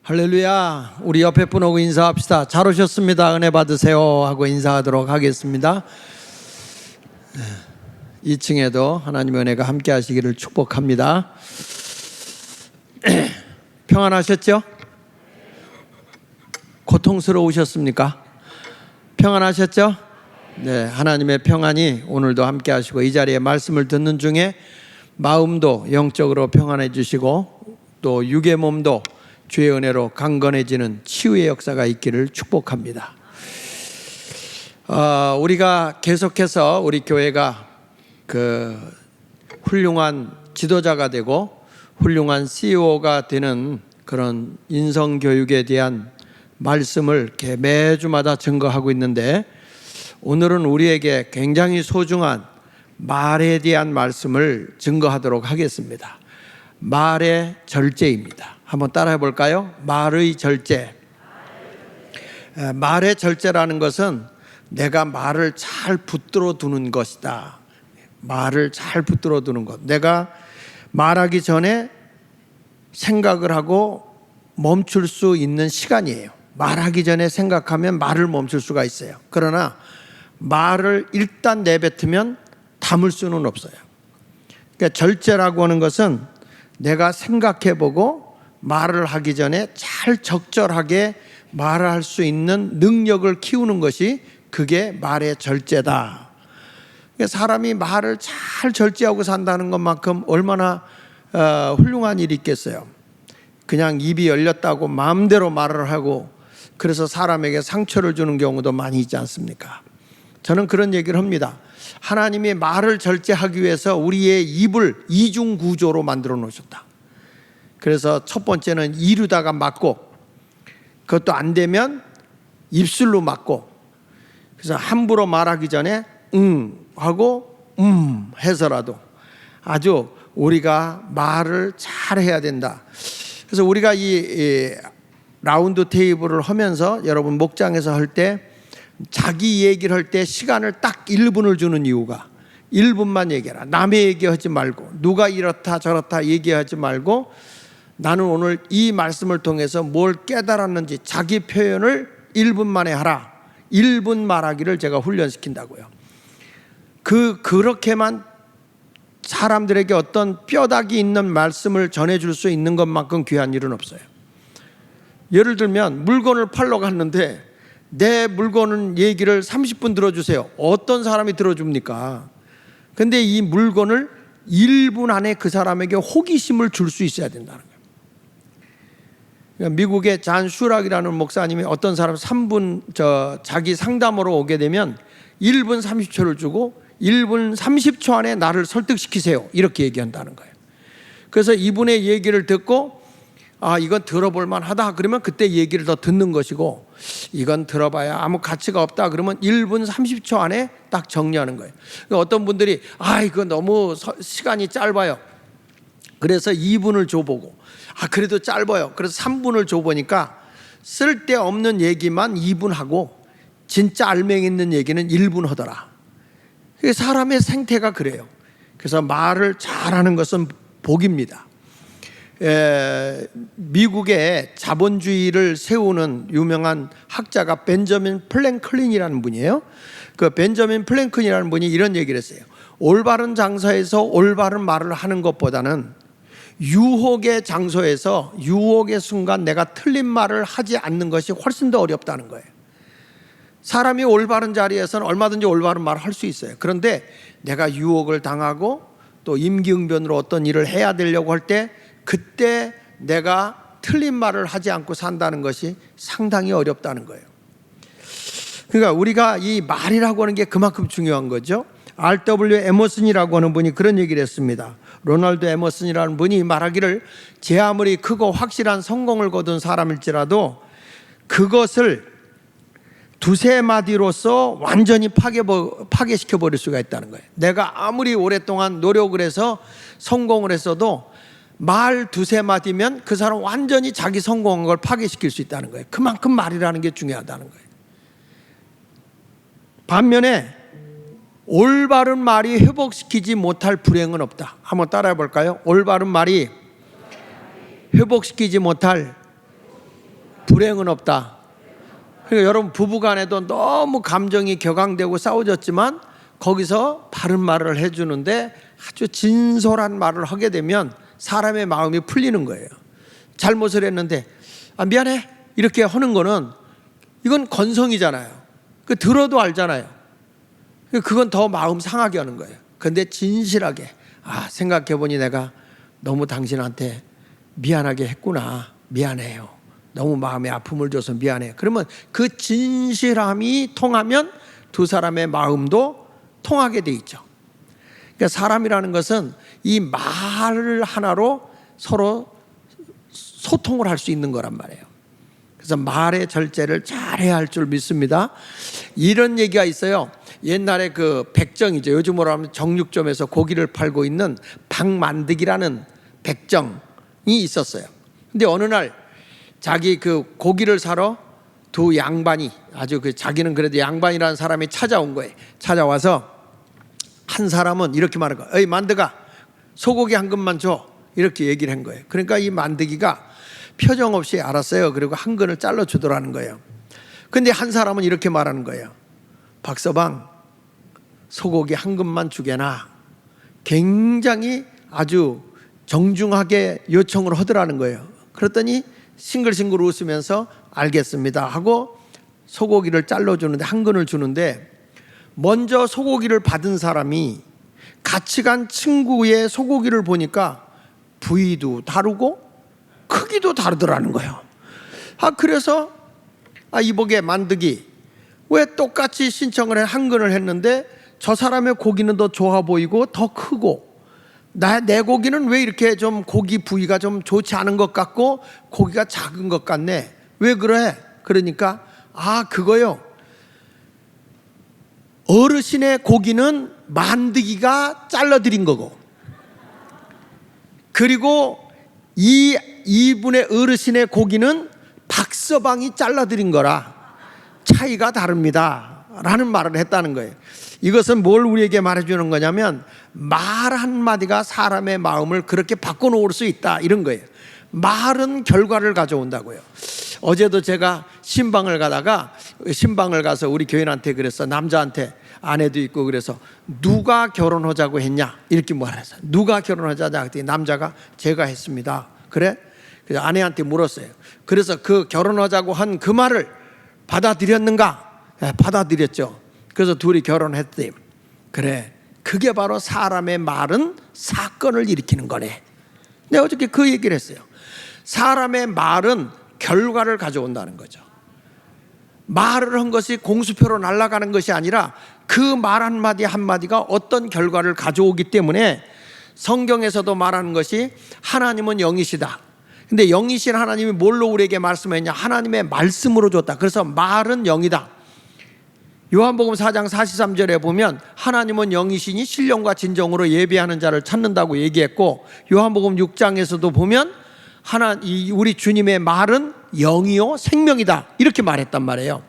할렐루야. 우리 옆에 분 오고 인사합시다. 잘 오셨습니다. 은혜 받으세요 하고 인사하도록 하겠습니다. 2층에도 하나님의 은혜가 함께 하시기를 축복합니다. 평안하셨죠? 고통스러우셨습니까? 평안하셨죠? 네, 하나님의 평안이 오늘도 함께 하시고 이 자리에 말씀을 듣는 중에 마음도 영적으로 평안해 주시고 또 육의 몸도 주의 은혜로 강건해지는 치유의 역사가 있기를 축복합니다. 우리가 계속해서 우리 교회가 훌륭한 지도자가 되고 훌륭한 CEO가 되는 그런 인성교육에 대한 말씀을 이렇게 매주마다 증거하고 있는데, 오늘은 우리에게 굉장히 소중한 말에 대한 말씀을 증거하도록 하겠습니다. 말의 절제입니다. 한번 따라해 볼까요? 말의 절제. 말의 절제라는 것은 내가 말을 잘 붙들어 두는 것이다. 말을 잘 붙들어 두는 것. 내가 말하기 전에 생각을 하고 멈출 수 있는 시간이에요. 말하기 전에 생각하면 말을 멈출 수가 있어요. 그러나 말을 일단 내뱉으면 담을 수는 없어요. 그러니까 절제라고 하는 것은 내가 생각해보고 말을 하기 전에 잘 적절하게 말을 할 수 있는 능력을 키우는 것이 그게 말의 절제다. 그러니까 사람이 말을 잘 절제하고 산다는 것만큼 얼마나 훌륭한 일이 있겠어요. 그냥 입이 열렸다고 마음대로 말을 하고 그래서 사람에게 상처를 주는 경우도 많이 있지 않습니까? 저는 그런 얘기를 합니다. 하나님이 말을 절제하기 위해서 우리의 입을 이중 구조로 만들어 놓으셨다. 그래서 첫 번째는 이루다가 막고, 그것도 안 되면 입술로 막고, 그래서 함부로 말하기 전에 하고 해서라도 아주 우리가 말을 잘 해야 된다. 그래서 우리가 이 라운드 테이블을 하면서 여러분 목장에서 할 때 자기 얘기를 할 때 시간을 딱 1분을 주는 이유가 1분만 얘기해라. 남의 얘기하지 말고 누가 이렇다 저렇다 얘기하지 말고 나는 오늘 이 말씀을 통해서 뭘 깨달았는지 자기 표현을 1분 만에 하라. 1분 말하기를 제가 훈련시킨다고요. 그렇게만 사람들에게 어떤 뼈다귀 있는 말씀을 전해줄 수 있는 것만큼 귀한 일은 없어요. 예를 들면 물건을 팔러 갔는데 내 물건은 얘기를 30분 들어주세요. 어떤 사람이 들어줍니까? 근데 이 물건을 1분 안에 그 사람에게 호기심을 줄 수 있어야 된다는 거예요. 그러니까 미국의 잔 슈락이라는 목사님이 어떤 사람 3분 자기 상담으로 오게 되면 1분 30초를 주고 1분 30초 안에 나를 설득시키세요. 이렇게 얘기한다는 거예요. 그래서 이분의 얘기를 듣고 이건 들어볼 만하다 그러면 그때 얘기를 더 듣는 것이고, 이건 들어봐야 아무 가치가 없다 그러면 1분 30초 안에 딱 정리하는 거예요. 그러니까 어떤 분들이 이거 너무 시간이 짧아요. 그래서 2분을 줘보고 그래도 짧아요. 그래서 3분을 줘보니까 쓸데없는 얘기만 2분 하고 진짜 알맹이 있는 얘기는 1분 하더라. 사람의 생태가 그래요. 그래서 말을 잘하는 것은 복입니다. 미국의 자본주의를 세우는 유명한 학자가 벤저민 플랭클린이라는 분이에요. 그 벤저민 플랭클린이라는 분이 이런 얘기를 했어요. 올바른 장소에서 올바른 말을 하는 것보다는 유혹의 장소에서 유혹의 순간 내가 틀린 말을 하지 않는 것이 훨씬 더 어렵다는 거예요. 사람이 올바른 자리에서는 얼마든지 올바른 말을 할 수 있어요. 그런데 내가 유혹을 당하고 또 임기응변으로 어떤 일을 해야 되려고 할 때 그때 내가 틀린 말을 하지 않고 산다는 것이 상당히 어렵다는 거예요. 그러니까 우리가 이 말이라고 하는 게 그만큼 중요한 거죠. R.W. 에머슨이라고 하는 분이 그런 얘기를 했습니다. 로널드 에머슨이라는 분이 말하기를 제 아무리 크고 확실한 성공을 거둔 사람일지라도 그것을 두세 마디로서 완전히 파괴시켜버릴 수가 있다는 거예요. 내가 아무리 오랫동안 노력을 해서 성공을 했어도 말 두세 마디면 그 사람 완전히 자기 성공한 걸 파괴시킬 수 있다는 거예요. 그만큼 말이라는 게 중요하다는 거예요. 반면에 올바른 말이 회복시키지 못할 불행은 없다. 한번 따라해 볼까요? 올바른 말이 회복시키지 못할 불행은 없다. 그러니까 여러분 부부간에도 너무 감정이 격앙되고 싸워졌지만 거기서 바른 말을 해주는데 아주 진솔한 말을 하게 되면 사람의 마음이 풀리는 거예요. 잘못을 했는데 미안해 이렇게 하는 거는 이건 건성이잖아요. 그 들어도 알잖아요. 그건 더 마음 상하게 하는 거예요. 그런데 진실하게 생각해보니 내가 너무 당신한테 미안하게 했구나. 미안해요. 너무 마음에 아픔을 줘서 미안해. 그러면 그 진실함이 통하면 두 사람의 마음도 통하게 돼 있죠. 그러니까 사람이라는 것은 이 말 하나로 서로 소통을 할 수 있는 거란 말이에요. 그래서 말의 절제를 잘해야 할 줄 믿습니다. 이런 얘기가 있어요. 옛날에 그 백정이죠. 요즘으로 하면 정육점에서 고기를 팔고 있는 박만득이라는 백정이 있었어요. 근데 어느 날 자기 그 고기를 사러 두 양반이 아주 자기는 그래도 양반이라는 사람이 찾아온 거예요. 찾아와서 한 사람은 이렇게 말한 거예요. 어이 만득아 소고기 한 근만 줘. 이렇게 얘기를 한 거예요. 그러니까 이 만득이가 표정 없이 알았어요. 그리고 한 근을 잘라주더라는 거예요. 근데 한 사람은 이렇게 말하는 거예요. 박서방 소고기 한 근만 주게나. 굉장히 아주 정중하게 요청을 하더라는 거예요. 그랬더니 싱글싱글 웃으면서 알겠습니다 하고 소고기를 잘라주는데 한 근을 주는데 먼저 소고기를 받은 사람이 같이 간 친구의 소고기를 보니까 부위도 다르고 크기도 다르더라는 거예요. 그래서 이보게 만득이 왜 똑같이 신청을 한 근을 했는데 저 사람의 고기는 더 좋아 보이고 더 크고 내 고기는 왜 이렇게 좀 고기 부위가 좀 좋지 않은 것 같고 고기가 작은 것 같네. 왜 그래? 그러니까 그거요. 어르신의 고기는 만득이가 잘라드린 거고 그리고 이분의 어르신의 고기는 박서방이 잘라드린 거라 차이가 다릅니다 라는 말을 했다는 거예요. 이것은 뭘 우리에게 말해주는 거냐면 말 한마디가 사람의 마음을 그렇게 바꿔놓을 수 있다 이런 거예요. 말은 결과를 가져온다고요. 어제도 제가 신방을 가서 우리 교인한테 그랬어. 남자한테 아내도 있고 그래서 누가 결혼하자고 했냐 이렇게 말했어요. 누가 결혼하자고 했더니 남자가 제가 했습니다. 그래? 그래서 아내한테 물었어요. 그래서 그 결혼하자고 한 그 말을 받아들였는가? 받아들였죠. 그래서 둘이 결혼했대. 그래, 그게 바로 사람의 말은 사건을 일으키는 거네. 내가 어저께 그 얘기를 했어요. 사람의 말은 결과를 가져온다는 거죠. 말을 한 것이 공수표로 날아가는 것이 아니라 그 말 한마디 한마디가 어떤 결과를 가져오기 때문에 성경에서도 말하는 것이 하나님은 영이시다. 근데 영이신 하나님이 뭘로 우리에게 말씀했냐? 하나님의 말씀으로 줬다. 그래서 말은 영이다. 요한복음 4장 43절에 보면 하나님은 영이시니 신령과 진정으로 예배하는 자를 찾는다고 얘기했고 요한복음 6장에서도 보면 우리 주님의 말은 영이요 생명이다 이렇게 말했단 말이에요.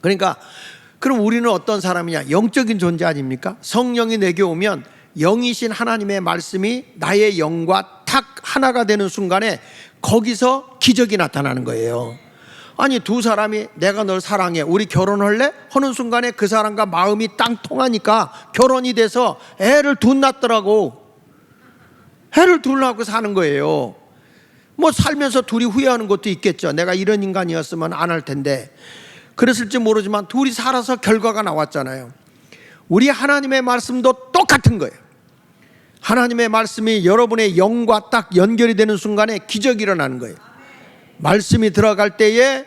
그러니까 그럼 우리는 어떤 사람이냐? 영적인 존재 아닙니까? 성령이 내게 오면 영이신 하나님의 말씀이 나의 영과 탁 하나가 되는 순간에 거기서 기적이 나타나는 거예요. 아니 두 사람이 내가 널 사랑해 우리 결혼할래? 하는 순간에 그 사람과 마음이 딱 통하니까 결혼이 돼서 애를 둘 낳더라고. 애를 둘 낳고 사는 거예요. 뭐 살면서 둘이 후회하는 것도 있겠죠. 내가 이런 인간이었으면 안 할 텐데 그랬을지 모르지만 둘이 살아서 결과가 나왔잖아요. 우리 하나님의 말씀도 똑같은 거예요. 하나님의 말씀이 여러분의 영과 딱 연결이 되는 순간에 기적이 일어나는 거예요. 말씀이 들어갈 때에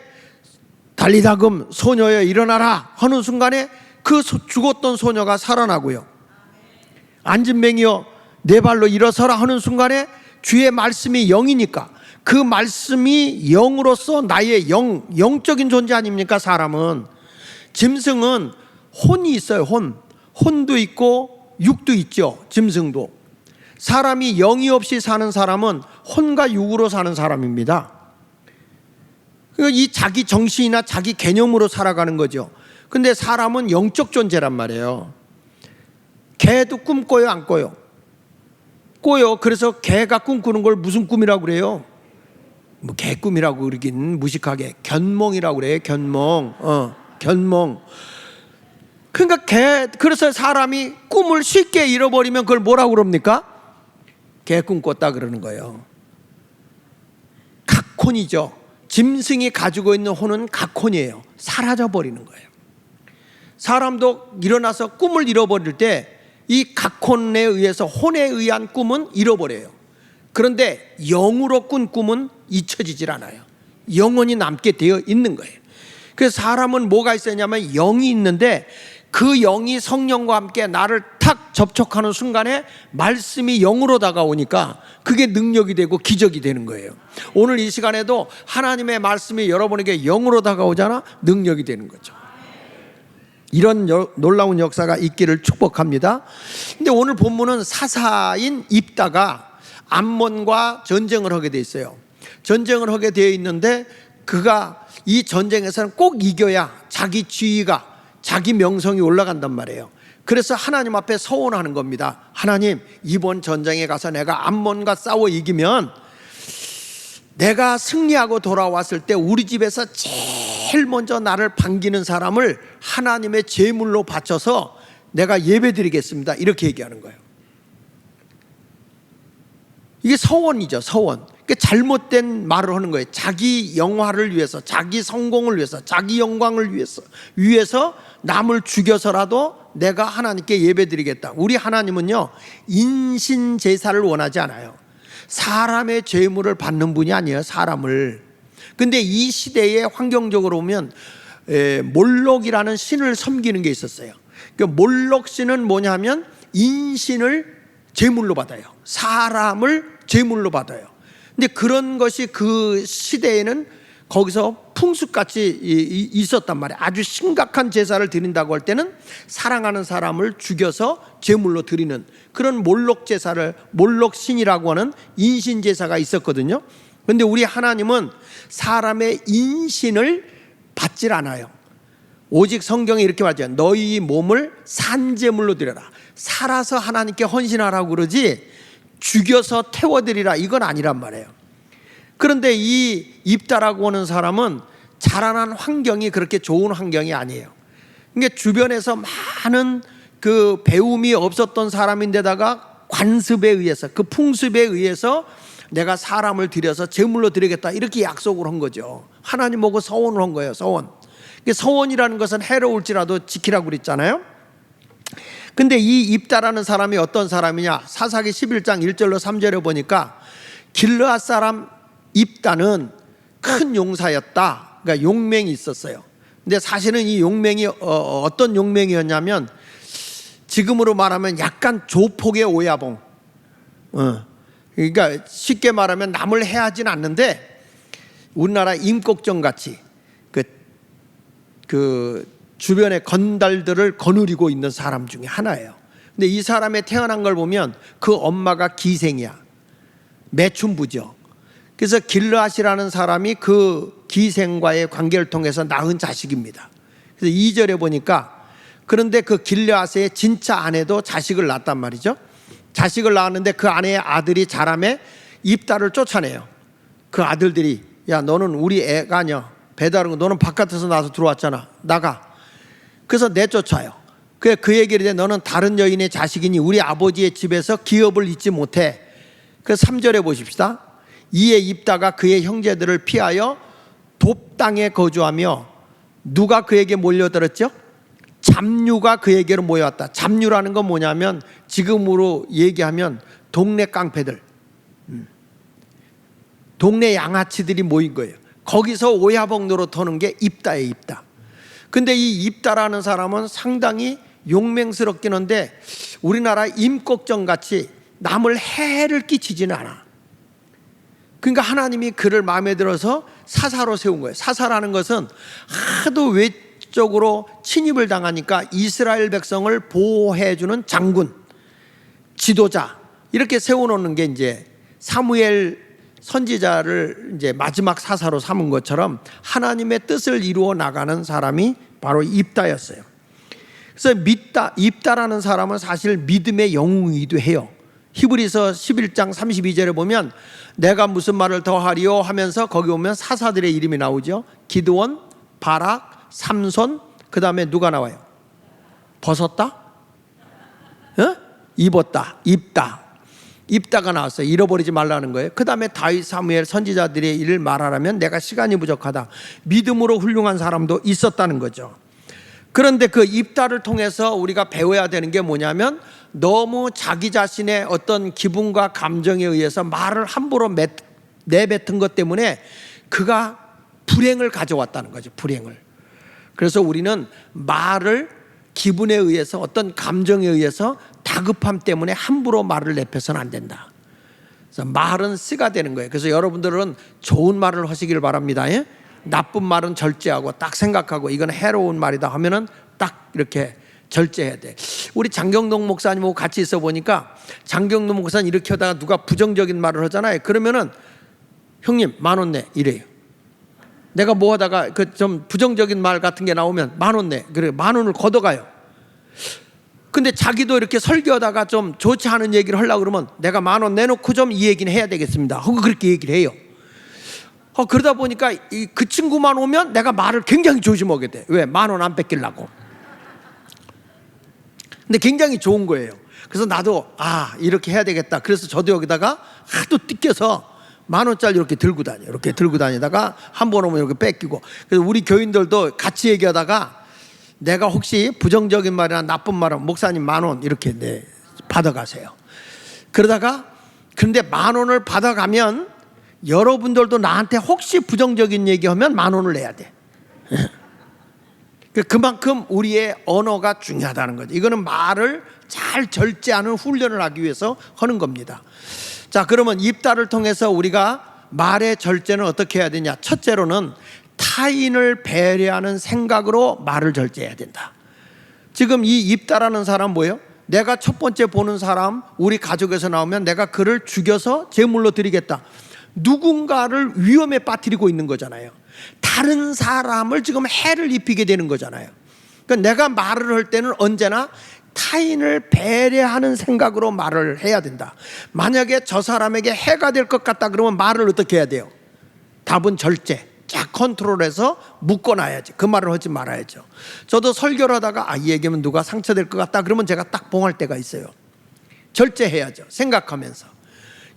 달리다금 소녀여 일어나라 하는 순간에 그 죽었던 소녀가 살아나고요. 앉은 맹이여 내 발로 일어서라 하는 순간에 주의 말씀이 영이니까 그 말씀이 영으로서 나의 영적인 존재 아닙니까? 사람은. 짐승은 혼이 있어요. 혼도 있고 육도 있죠. 짐승도. 사람이 영이 없이 사는 사람은 혼과 육으로 사는 사람입니다. 이 자기 정신이나 자기 개념으로 살아가는 거죠. 근데 사람은 영적 존재란 말이에요. 개도 꿈 꿔요, 안 꿔요? 꿔요. 그래서 개가 꿈꾸는 걸 무슨 꿈이라고 그래요? 뭐 개꿈이라고 그러긴 무식하게 견몽이라고 그래요. 견몽. 그러니까 그래서 사람이 꿈을 쉽게 잃어버리면 그걸 뭐라고 그럽니까? 개꿈 꿨다 그러는 거예요. 각혼이죠. 짐승이 가지고 있는 혼은 각혼이에요. 사라져 버리는 거예요. 사람도 일어나서 꿈을 잃어버릴 때 이 각혼에 의해서 혼에 의한 꿈은 잃어버려요. 그런데 영으로 꾼 꿈은 잊혀지질 않아요. 영원히 남게 되어 있는 거예요. 그래서 사람은 뭐가 있었냐면 영이 있는데 그 영이 성령과 함께 나를 탁 접촉하는 순간에 말씀이 영으로 다가오니까 그게 능력이 되고 기적이 되는 거예요. 오늘 이 시간에도 하나님의 말씀이 여러분에게 영으로 다가오잖아. 능력이 되는 거죠. 이런 놀라운 역사가 있기를 축복합니다. 근데 오늘 본문은 사사인 입다가 암몬과 전쟁을 하게 돼 있어요. 전쟁을 하게 되어 있는데 그가 이 전쟁에서는 꼭 이겨야 자기 지위가, 자기 명성이 올라간단 말이에요. 그래서 하나님 앞에 서원하는 겁니다. 하나님, 이번 전쟁에 가서 내가 암몬과 싸워 이기면 내가 승리하고 돌아왔을 때 우리 집에서 제일 먼저 나를 반기는 사람을 하나님의 제물로 바쳐서 내가 예배드리겠습니다. 이렇게 얘기하는 거예요. 이게 서원이죠, 서원. 그러니까 잘못된 말을 하는 거예요. 자기 영화를 위해서, 자기 성공을 위해서, 자기 영광을 위해서 남을 죽여서라도 내가 하나님께 예배드리겠다. 우리 하나님은요, 인신 제사를 원하지 않아요. 사람의 제물을 받는 분이 아니에요, 사람을. 근데 이 시대에 환경적으로 보면 몰록이라는 신을 섬기는 게 있었어요. 그러니까 몰록 신은 뭐냐면 인신을 제물로 받아요. 사람을 제물로 받아요. 근데 그런 것이 그 시대에는 거기서 풍습같이 있었단 말이에요. 아주 심각한 제사를 드린다고 할 때는 사랑하는 사람을 죽여서 제물로 드리는 그런 몰록 제사를, 몰록 신이라고 하는 인신 제사가 있었거든요. 그런데 우리 하나님은 사람의 인신을 받질 않아요. 오직 성경에 이렇게 말하죠. 너희 몸을 산제물로 드려라. 살아서 하나님께 헌신하라고 그러지 죽여서 태워드리라, 이건 아니란 말이에요. 그런데 이 입다라고 하는 사람은 자라난 환경이 그렇게 좋은 환경이 아니에요. 그러니까 주변에서 많은 그 배움이 없었던 사람인데다가 관습에 의해서, 그 풍습에 의해서 내가 사람을 들여서 제물로 드리겠다, 이렇게 약속을 한 거죠. 하나님 보고 서원을 한 거예요, 서원. 서원이라는 것은 해로울지라도 지키라고 그랬잖아요. 근데 이 입다라는 사람이 어떤 사람이냐? 사사기 11장 1절로 3절에 보니까 길르앗 사람 입다는 큰 용사였다. 그러니까 용맹이 있었어요. 근데 사실은 이 용맹이 어떤 용맹이었냐면 지금으로 말하면 약간 조폭의 오야봉. 그러니까 쉽게 말하면 남을 해하진 않는데 우리나라 임꺽정 같이 그 주변의 건달들을 거느리고 있는 사람 중에 하나예요. 근데 이 사람의 태어난 걸 보면 그 엄마가 기생이야. 매춘부죠. 그래서 길르앗이라는 사람이 그 기생과의 관계를 통해서 낳은 자식입니다. 그래서 2절에 보니까 그런데 그 길르앗의 진짜 아내도 자식을 낳았단 말이죠. 자식을 낳았는데 그 아내의 아들이 자라매 입다를 쫓아내요. 그 아들들이 야, 너는 우리 애가 아니야. 배다른 거 너는 바깥에서 나서 들어왔잖아. 나가. 그래서 내쫓아요. 그 얘기를 해. 너는 다른 여인의 자식이니 우리 아버지의 집에서 기업을 잊지 못해. 그래서 3절에 보십시다. 이에 입다가 그의 형제들을 피하여 돕당에 거주하며 누가 그에게 몰려들었죠? 잡류가 그에게로 모여왔다. 잡류라는 건 뭐냐면 지금으로 얘기하면 동네 깡패들, 동네 양아치들이 모인 거예요. 거기서 오야봉 노릇하는 게 입다예요, 입다. 근데 이 입다라는 사람은 상당히 용맹스럽긴 한데 우리나라 임꺽정 같이 남을 해를 끼치지는 않아. 그러니까 하나님이 그를 마음에 들어서 사사로 세운 거예요. 사사라는 것은 하도 외적으로 침입을 당하니까 이스라엘 백성을 보호해주는 장군, 지도자, 이렇게 세워놓는 게 이제 사무엘 선지자를 이제 마지막 사사로 삼은 것처럼 하나님의 뜻을 이루어 나가는 사람이 바로 입다였어요. 그래서 입다라는 사람은 사실 믿음의 영웅이기도 해요. 히브리서 11장 32절에 보면 내가 무슨 말을 더하리요 하면서 거기 보면 사사들의 이름이 나오죠. 기드온, 바락, 삼손, 그 다음에 누가 나와요? 벗었다? 입었다, 입다가 나왔어요. 잃어버리지 말라는 거예요. 그 다음에 다윗, 사무엘, 선지자들의 일을 말하라면 내가 시간이 부족하다. 믿음으로 훌륭한 사람도 있었다는 거죠. 그런데 그 입다를 통해서 우리가 배워야 되는 게 뭐냐면 너무 자기 자신의 어떤 기분과 감정에 의해서 말을 함부로 내뱉은 것 때문에 그가 불행을 가져왔다는 거죠. 불행을. 그래서 우리는 말을 기분에 의해서 어떤 감정에 의해서 다급함 때문에 함부로 말을 내펴서는 안 된다. 그래서 말은 씨가 되는 거예요. 그래서 여러분들은 좋은 말을 하시길 바랍니다. 예? 나쁜 말은 절제하고 딱 생각하고 이건 해로운 말이다 하면은 딱 이렇게 절제해야 돼. 우리 장경동 목사님하고 같이 있어 보니까 장경동 목사님 이렇게 하다가 누가 부정적인 말을 하잖아요. 그러면은 형님 10,000원 내 이래요. 내가 뭐 하다가 그 좀 부정적인 말 같은 게 나오면 10,000원 내. 그래 10,000원을 걷어가요. 근데 자기도 이렇게 설교하다가 좀 좋지 않은 얘기를 하려고 그러면 내가 10,000원 내놓고 좀 이 얘기는 해야 되겠습니다 하고 그렇게 얘기를 해요. 그러다 보니까 그 친구만 오면 내가 말을 굉장히 조심하게 돼. 왜? 10,000원 안 뺏기려고. 근데 굉장히 좋은 거예요. 그래서 나도 이렇게 해야 되겠다. 그래서 저도 여기다가 하도 뜯겨서 10,000원짜리 이렇게 들고 다녀요. 이렇게 들고 다니다가 한 번 오면 이렇게 뺏기고. 그래서 우리 교인들도 같이 얘기하다가 내가 혹시 부정적인 말이나 나쁜 말은 목사님 10,000원 이렇게 받아가세요. 그러다가 근데 10,000원을 받아가면 여러분들도 나한테 혹시 부정적인 얘기하면 10,000원을 내야 돼. 그만큼 우리의 언어가 중요하다는 거죠. 이거는 말을 잘 절제하는 훈련을 하기 위해서 하는 겁니다. 자, 그러면 입다를 통해서 우리가 말의 절제는 어떻게 해야 되냐? 첫째로는 타인을 배려하는 생각으로 말을 절제해야 된다. 지금 이 입다라는 사람 뭐예요? 내가 첫 번째 보는 사람, 우리 가족에서 나오면 내가 그를 죽여서 제물로 드리겠다. 누군가를 위험에 빠뜨리고 있는 거잖아요. 다른 사람을 지금 해를 입히게 되는 거잖아요. 그러니까 내가 말을 할 때는 언제나 타인을 배려하는 생각으로 말을 해야 된다. 만약에 저 사람에게 해가 될 것 같다 그러면 말을 어떻게 해야 돼요? 답은 절제. 쫙 컨트롤해서 묶어놔야지. 그 말을 하지 말아야죠. 저도 설교를 하다가 이 얘기하면 누가 상처될 것 같다 그러면 제가 딱 봉할 때가 있어요. 절제해야죠. 생각하면서.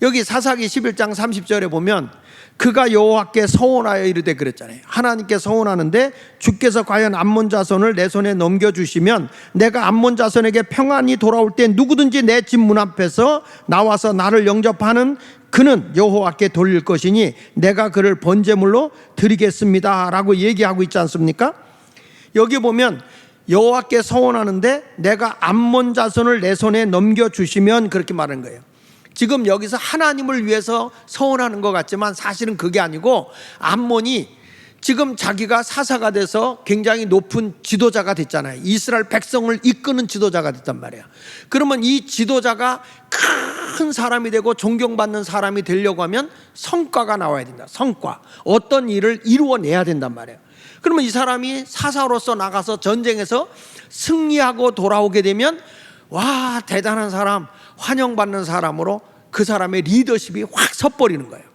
여기 사사기 11장 30절에 보면 그가 여호와께 서원하여 이르되 그랬잖아요. 하나님께 서원하는데 주께서 과연 암몬 자손을 내 손에 넘겨주시면 내가 암몬 자손에게 평안히 돌아올 때 누구든지 내 집 문 앞에서 나와서 나를 영접하는 그는 여호와께 돌릴 것이니 내가 그를 번제물로 드리겠습니다 라고 얘기하고 있지 않습니까? 여기 보면 여호와께 서원하는데 내가 암몬 자손을 내 손에 넘겨주시면 그렇게 말하는 거예요. 지금 여기서 하나님을 위해서 서원하는 것 같지만 사실은 그게 아니고 암몬이 지금 자기가 사사가 돼서 굉장히 높은 지도자가 됐잖아요. 이스라엘 백성을 이끄는 지도자가 됐단 말이야. 그러면 이 지도자가 큰 사람이 되고 존경받는 사람이 되려고 하면 성과가 나와야 된다. 성과. 어떤 일을 이루어내야 된단 말이에요. 그러면 이 사람이 사사로서 나가서 전쟁에서 승리하고 돌아오게 되면 와, 대단한 사람, 환영받는 사람으로 그 사람의 리더십이 확 섰버리는 거예요.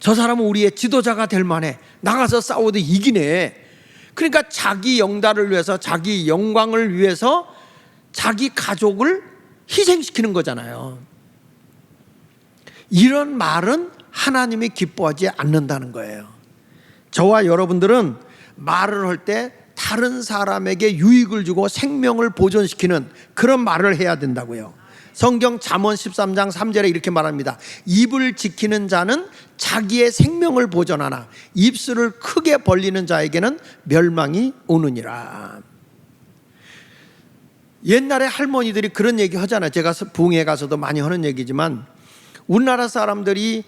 저 사람은 우리의 지도자가 될 만해. 나가서 싸워도 이기네. 그러니까 자기 영달을 위해서, 자기 영광을 위해서 자기 가족을 희생시키는 거잖아요. 이런 말은 하나님이 기뻐하지 않는다는 거예요. 저와 여러분들은 말을 할 때 다른 사람에게 유익을 주고 생명을 보존시키는 그런 말을 해야 된다고요. 성경 잠언 13장 3절에 이렇게 말합니다. 입을 지키는 자는 자기의 생명을 보존하나 입술을 크게 벌리는 자에게는 멸망이 오느니라. 옛날에 할머니들이 그런 얘기 하잖아요. 제가 부흥회 가서도 많이 하는 얘기지만 우리나라 사람들이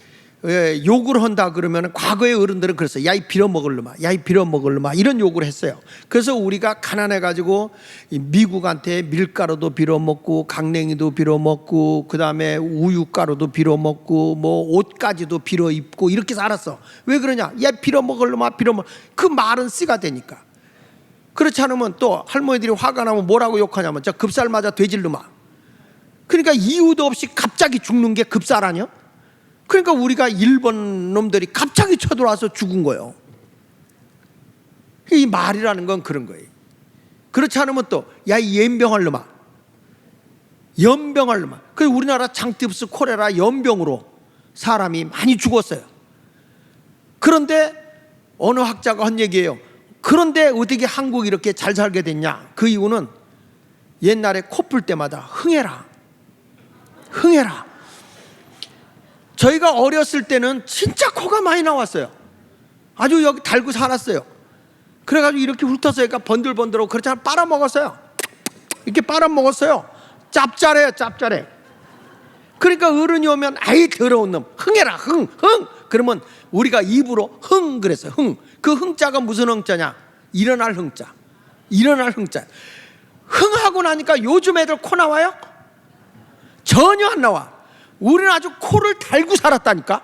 욕을 한다 그러면 과거의 어른들은 그랬어요. 야, 이 빌어먹을 놈아, 야, 이 빌어먹을 놈아, 이런 욕을 했어요. 그래서 우리가 가난해가지고 미국한테 밀가루도 빌어먹고 강냉이도 빌어먹고 그 다음에 우유가루도 빌어먹고 뭐 옷까지도 빌어입고 이렇게 살았어. 왜 그러냐? 야, 빌어먹을 놈아, 빌어먹을. 그 말은 씨가 되니까. 그렇지 않으면 또 할머니들이 화가 나면 뭐라고 욕하냐면 저 급살 맞아 돼질 놈아. 그러니까 이유도 없이 갑자기 죽는 게 급살 아니야? 그러니까 우리가 일본 놈들이 갑자기 쳐들어와서 죽은 거예요. 이 말이라는 건 그런 거예요. 그렇지 않으면 또 야 이 연병할 놈아, 연병할 놈아. 그래서 우리나라 장티푸스 콜레라 연병으로 사람이 많이 죽었어요. 그런데 어느 학자가 한 얘기예요. 그런데 어떻게 한국이 이렇게 잘 살게 됐냐? 그 이유는 옛날에 코 풀 때마다 흥해라, 흥해라. 저희가 어렸을 때는 진짜 코가 많이 나왔어요. 아주 여기 달고 살았어요. 그래가지고 이렇게 훑어서 얘가 번들번들하고 그렇잖아. 빨아먹었어요. 이렇게 빨아먹었어요. 짭짤해요, 짭짤해. 그러니까 어른이 오면 아이 더러운 놈, 흥해라, 흥, 흥. 그러면 우리가 입으로 흥 그랬어요. 흥. 그 흥자가 무슨 흥자냐? 일어날 흥자. 일어날 흥자. 흥하고 나니까 요즘 애들 코 나와요? 전혀 안 나와. 우리는 아주 코를 달고 살았다니까.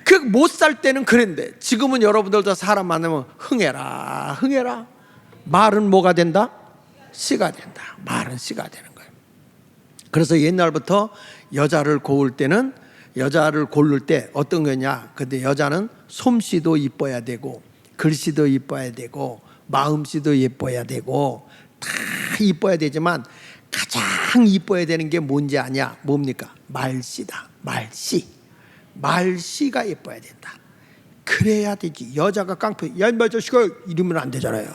그 못 살 때는 그랬는데 지금은 여러분들도 사람 만나면 흥해라, 흥해라. 말은 뭐가 된다? 씨가 된다. 말은 씨가 되는 거예요. 그래서 옛날부터 여자를 고를 때는, 여자를 고를 때 어떤 거냐? 근데 여자는 솜씨도 이뻐야 되고 글씨도 이뻐야 되고 마음씨도 예뻐야 되고 다 이뻐야 되지만 가장 이뻐야 되는 게 뭔지 아냐? 뭡니까? 말씨다. 말씨. 말씨가 예뻐야 된다. 그래야 되지. 여자가 깡패, 야 인마 자식아 이러면 안 되잖아요.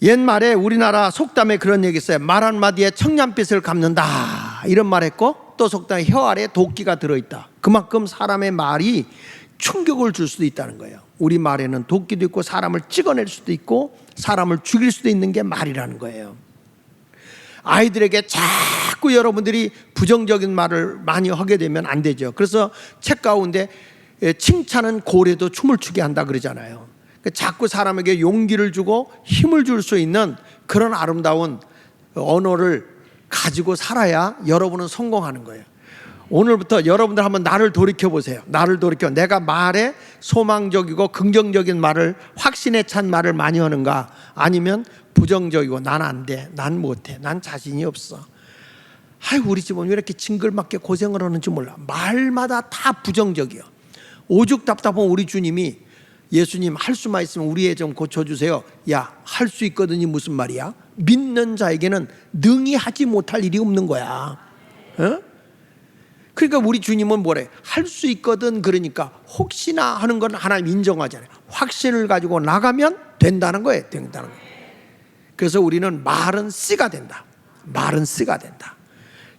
옛말에 우리나라 속담에 그런 얘기 있어요. 말 한마디에 청년빛을 갚는다, 이런 말 했고, 또 속담에 혀 아래 도끼가 들어있다. 그만큼 사람의 말이 충격을 줄 수도 있다는 거예요. 우리 말에는 도끼도 있고 사람을 찍어낼 수도 있고 사람을 죽일 수도 있는 게 말이라는 거예요. 아이들에게 자꾸 여러분들이 부정적인 말을 많이 하게 되면 안 되죠. 그래서 책 가운데 칭찬은 고래도 춤을 추게 한다 그러잖아요. 자꾸 사람에게 용기를 주고 힘을 줄 수 있는 그런 아름다운 언어를 가지고 살아야 여러분은 성공하는 거예요. 오늘부터 여러분들 한번 나를 돌이켜 보세요. 나를 돌이켜. 내가 말에 소망적이고 긍정적인 말을, 확신에 찬 말을 많이 하는가, 아니면 부정적이고 난 안 돼, 난 못해, 난 자신이 없어. 아이 우리 집은 왜 이렇게 징글맞게 고생을 하는지 몰라. 말마다 다 부정적이요. 오죽 답답한 우리 주님이, 예수님 할 수만 있으면 우리 애 좀 고쳐주세요. 야, 할 수 있거든이 무슨 말이야? 믿는 자에게는 능히 하지 못할 일이 없는 거야. 어? 그러니까 우리 주님은 뭐래? 할 수 있거든. 그러니까 혹시나 하는 건 하나님 인정하잖아요. 확신을 가지고 나가면 된다는 거예요. 된다는 거예요. 그래서 우리는 말은 씨가 된다. 말은 씨가 된다.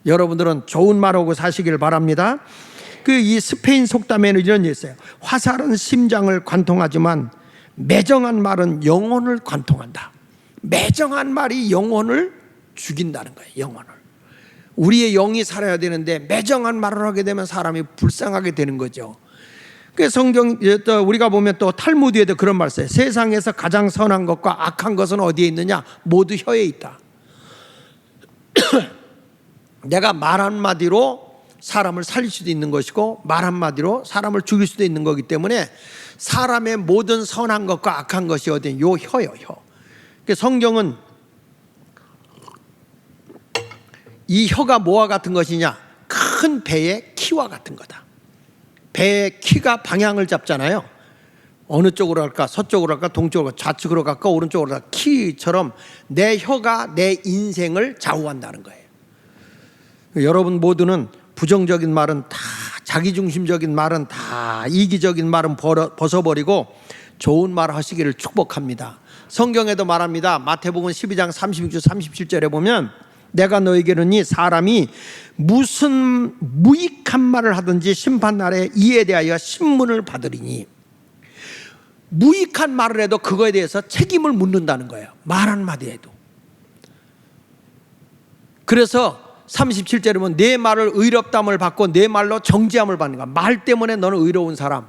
여러분들은 좋은 말하고 사시길 바랍니다. 이 스페인 속담에는 이런 게 있어요. 화살은 심장을 관통하지만 매정한 말은 영혼을 관통한다. 매정한 말이 영혼을 죽인다는 거예요. 영혼을. 우리의 영이 살아야 되는데 매정한 말을 하게 되면 사람이 불쌍하게 되는 거죠. 그 성경 우리가 보면 또 탈무드에도 그런 말 써요. 세상에서 가장 선한 것과 악한 것은 어디에 있느냐? 모두 혀에 있다. 내가 말 한마디로 사람을 살릴 수도 있는 것이고 말 한마디로 사람을 죽일 수도 있는 거기 때문에 사람의 모든 선한 것과 악한 것이 어디에? 요 혀요, 혀. 성경은 이 혀가 뭐와 같은 것이냐? 큰 배의 키와 같은 거다. 배의 키가 방향을 잡잖아요. 어느 쪽으로 갈까? 서쪽으로 갈까? 동쪽으로 갈까? 좌측으로 갈까? 오른쪽으로 갈까? 키처럼 내 혀가 내 인생을 좌우한다는 거예요. 여러분 모두는 부정적인 말은 다, 자기중심적인 말은 다, 이기적인 말은 벗어버리고 좋은 말 하시기를 축복합니다. 성경에도 말합니다. 마태복음 12장 36절 37절에 보면 내가 너에게 이르니 사람이 무슨 무익한 말을 하든지 심판날에 이에 대하여 신문을 받으리니. 무익한 말을 해도 그거에 대해서 책임을 묻는다는 거예요. 말 한마디 해도. 그래서 37절에 보면 내 말을 의롭담을 받고 내 말로 정죄함을 받는 거야. 말 때문에 너는 의로운 사람,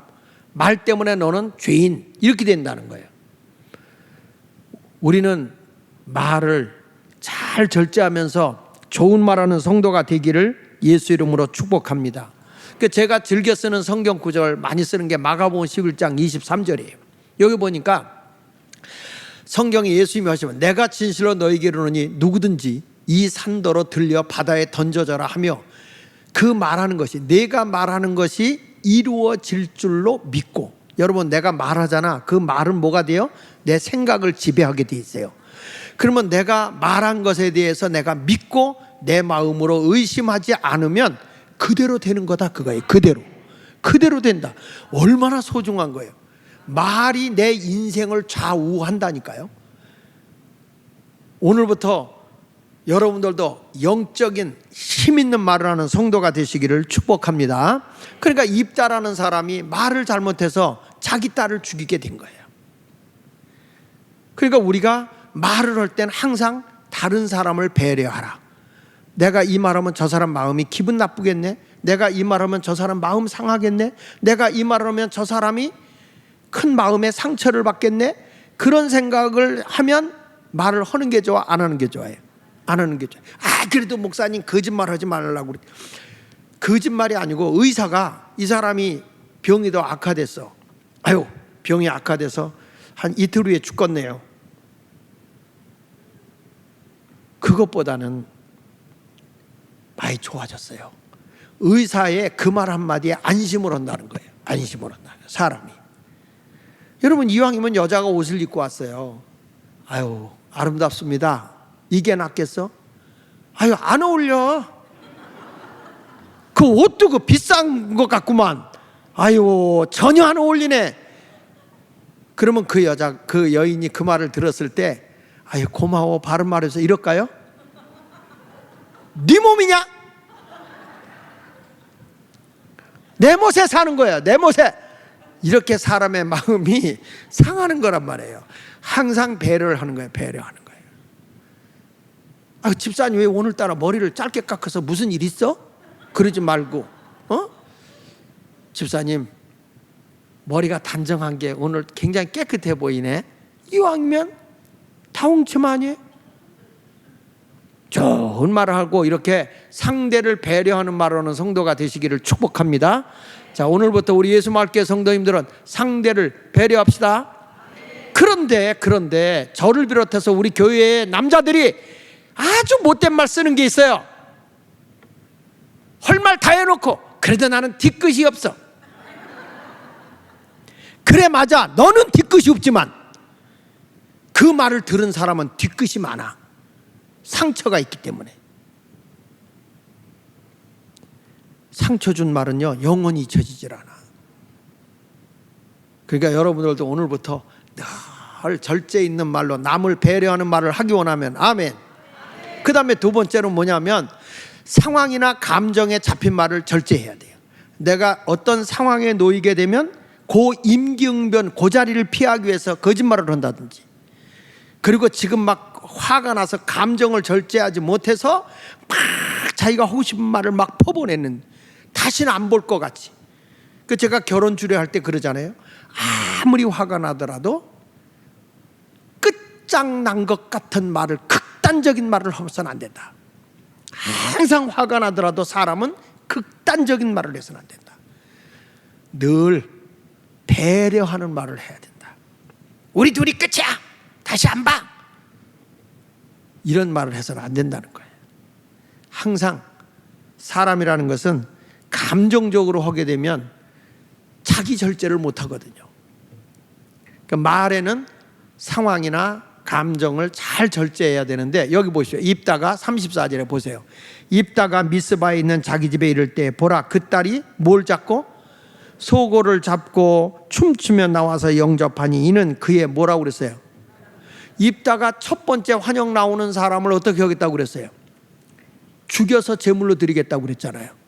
말 때문에 너는 죄인, 이렇게 된다는 거예요. 우리는 말을 잘 절제하면서 좋은 말하는 성도가 되기를 예수 이름으로 축복합니다. 제가 즐겨 쓰는 성경 구절 많이 쓰는 게 마가복음 11장 23절이에요. 여기 보니까 성경에 예수님이 하시면 내가 진실로 너희에게 이르노니 누구든지 이 산더러 들려 바다에 던져져라 하며 그 말하는 것이 내가 말하는 것이 이루어질 줄로 믿고, 여러분 내가 말하잖아. 그 말은 뭐가 돼요? 내 생각을 지배하게 돼 있어요. 그러면 내가 말한 것에 대해서 내가 믿고 내 마음으로 의심하지 않으면 그대로 되는 거다 그거예요. 그대로 된다. 얼마나 소중한 거예요. 말이 내 인생을 좌우한다니까요. 오늘부터 여러분들도 영적인 힘 있는 말을 하는 성도가 되시기를 축복합니다. 그러니까 입다라는 사람이 말을 잘못해서 자기 딸을 죽이게 된 거예요. 그러니까 우리가 말을 할 때는 항상 다른 사람을 배려하라. 내가 이 말하면 저 사람 마음이 기분 나쁘겠네. 내가 이 말하면 저 사람 마음 상하겠네. 내가 이 말하면 저 사람이 큰 마음의 상처를 받겠네. 그런 생각을 하면 말을 하는 게 좋아, 안 하는 게 좋아요? 안 하는 게 좋아요. 그래도 목사님 거짓말 하지 말라고 그래. 거짓말이 아니고 의사가 이 사람이 병이 더 악화됐어. 병이 악화돼서 한 이틀 후에 죽겠네요. 그것보다는 많이 좋아졌어요. 의사의 그 말 한마디에 안심을 한다는 거예요. 안심을 한다는 거예요, 사람이. 여러분 이왕이면 여자가 옷을 입고 왔어요. 아름답습니다. 이게 낫겠어? 안 어울려. 그 옷도 그 비싼 것 같구만. 전혀 안 어울리네. 그러면 그 여인이 그 말을 들었을 때 고마워 바른 말해서 이럴까요? 네 몸이냐? 내 못에 사는 거야. 내 못에. 이렇게 사람의 마음이 상하는 거란 말이에요. 항상 배려를 하는 거예요. 배려하는 거예요. 집사님 왜 오늘따라 머리를 짧게 깎아서 무슨 일 있어? 그러지 말고 집사님 머리가 단정한 게 오늘 굉장히 깨끗해 보이네. 이왕이면 다홍치마니 좋은 말을 하고 이렇게 상대를 배려하는 말을 하는 성도가 되시기를 축복합니다. 자, 오늘부터 우리 예수말교회 성도님들은 상대를 배려합시다. 그런데 저를 비롯해서 우리 교회의 남자들이 아주 못된 말 쓰는 게 있어요. 할 말 다 해놓고 그래도 나는 뒤끝이 없어. 그래 맞아, 너는 뒤끝이 없지만 그 말을 들은 사람은 뒤끝이 많아. 상처가 있기 때문에. 상처 준 말은요 영원히 잊혀지질 않아. 그러니까 여러분들도 오늘부터 늘 절제 있는 말로 남을 배려하는 말을 하기 원하면 아멘. 그 다음에 두 번째는 뭐냐면 상황이나 감정에 잡힌 말을 절제해야 돼요. 내가 어떤 상황에 놓이게 되면 그 임기응변 그 자리를 피하기 위해서 거짓말을 한다든지, 그리고 지금 막 화가 나서 감정을 절제하지 못해서 막 자기가 하고 싶은 말을 막 퍼보내는, 다시는 안 볼 것 같이. 제가 결혼 주례할 때 그러잖아요. 아무리 화가 나더라도 끝장난 것 같은 말을, 극단적인 말을 해서는 안 된다. 항상 화가 나더라도 사람은 극단적인 말을 해서는 안 된다. 늘 배려하는 말을 해야 된다. 우리 둘이 끝이야, 다시 안 봐, 이런 말을 해서는 안 된다는 거예요. 항상 사람이라는 것은 감정적으로 하게 되면 자기 절제를 못 하거든요. 그러니까 말에는 상황이나 감정을 잘 절제해야 되는데, 여기 보시죠. 입다가 34절에 보세요. 입다가 미스바에 있는 자기 집에 이를 때 보라, 그 딸이 뭘 잡고? 소고를 잡고 춤추며 나와서 영접하니 이는 그의 뭐라고 그랬어요? 입다가 첫 번째 환영 나오는 사람을 어떻게 하겠다고 그랬어요? 죽여서 제물로 드리겠다고 그랬잖아요.